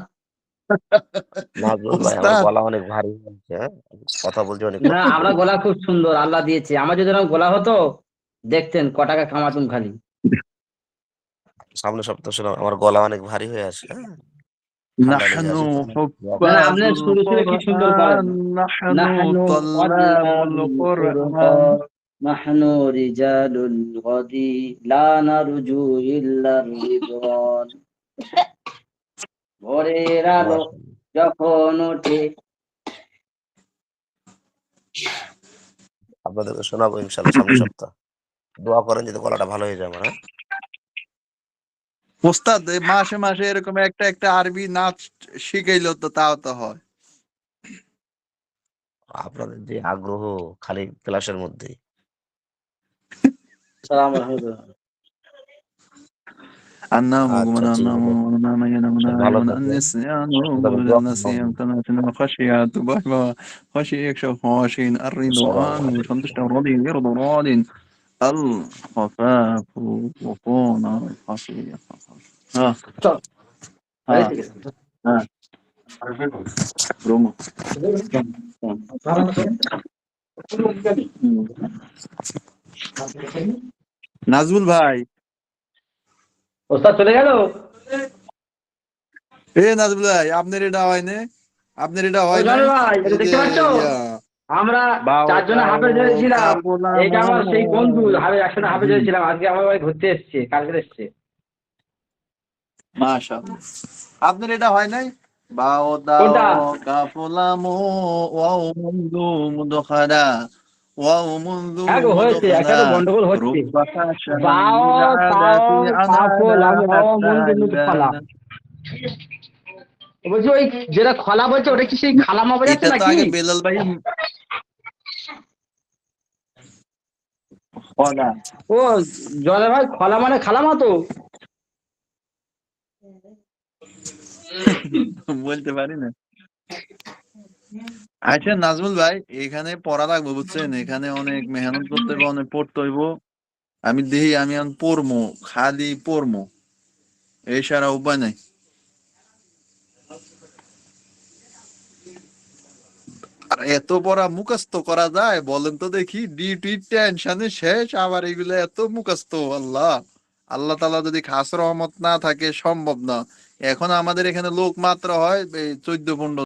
নাজমুল ভাই, আমার ওস্তাদ। গলা অনেক ভারী হয়েছে, হ্যাঁ? কথা বলছি অনেক না, কষ্ট আমরা করে। গলা খুব সুন্দর, আল্লাহ দিয়েছে। আমার যদি এরকম গলা হতো, দেখতেন ক টাকা কামাতুম খালি। সামনের সপ্তাহ শুনে আমার গলা অনেক ভারী হয়ে আছে, হ্যাঁ? ঠান্ডা লেগে نحن আছে তো। না না, حفاظ আপনার সুরে কি সুন্দর করেন। القرآن نحن নাহনু طلاب আতলাবুল القرآن কুরআন, নাহনু রিজালুল গদি, লা নারজু ইল্লা রিদওয়ান। ভোরের আলো মাশাআল্লাহ। যখন ওঠে। আপনাদেরকে শোনাবো ইনশাল্লাহ সামনের সপ্তাহ। দোয়া করেন যাতে গলাটা ভালো হয়ে যায় আমার, হ্যাঁ? ওস্তাদ, এই মাসে মাসে এরকম একটা একটা আরবি নাচ শিখাইলো তো তাও তো হয়। আপনাদের যে আগ্রহ খালি ক্লাসের মধ্যেই। সালাম আলাইকুম। النام আচ্ছা, غمنا ঠিক النام আছে। غمنا ما ينامنا সব ভালো أيمن থাকবেন। النسيان আপনাদের দোয়া করবেন। بالجنس تناسل الخشيات ضعيفة خشي يخشى خاشن আসসালামু الرضوان আলাইকুম। সন্তুষ্ট রাজি يرضى راض الخفاف وقونا الخشية. ها চল, ها বাড়ি থেকে। ها روما. নাজমুল ভাই, ওস্তাদ চলে গেল। নাজমুল ভাই, আপনার এটা হয় না? আপনার এটা ও হয় নাই? জানো ভাই, এটা এই যে দেখতে পাচ্ছ? ইয়া আমরা বাও 4 জনে তাও হাফেজ হয়েছিলাম। কাপলামো। এইটা আমার সেই বন্ধু, একসাথে হাফেজ হয়েছিলাম। আজকে আমার বাড়ি ঘুরতে এসছে, কালকে এসছে। মাশাআল্লাহ। আপনার এটা হয় নাই? বাও তাও কোনটা? কাফলামু ওয়াও মুনযু মুদখালা ওয়াও মুনযু হ্যাঁ গো হয়েছে, একটা মুদখালা তো গন্ডগোল হচ্ছে। রুব্বা হাশা বাও মিন তাও আদাতি কাফো আনাদা লাম ওয়াও হাত্তা মুনযু মুদ ইদা খালা। বলছি ওই যেটা খলা বলছে ওটা কি সেই খালা মাপে যাচ্ছে এটা তো নাকি? আগে বেলাল ভাই খলা ও জলে ভাই খলা মানে খালা মা তো। বলতে পারি না। আচ্ছা নাজমুল ভাই, এখানে পড়া লাগবে বুঝছেন, এখানে অনেক মেহনত করতে হবে, অনেক পড়তে হইব। আমি দেখি আমি এখন পড়মু, খালি পড়মু, এই সারা উপায় নাই। আর এত পড়া মুখস্থ করা যায় বলেন তো দেখি? ডিউটির টেনশনে শেষ, আবার এগুলো এত মুখস্থ! আল্লাহ, আল্লাহ তাআলা যদি খাস রহমত না থাকে সম্ভব না। এখন আমাদের এখানে লোক মাত্র হয় 14-15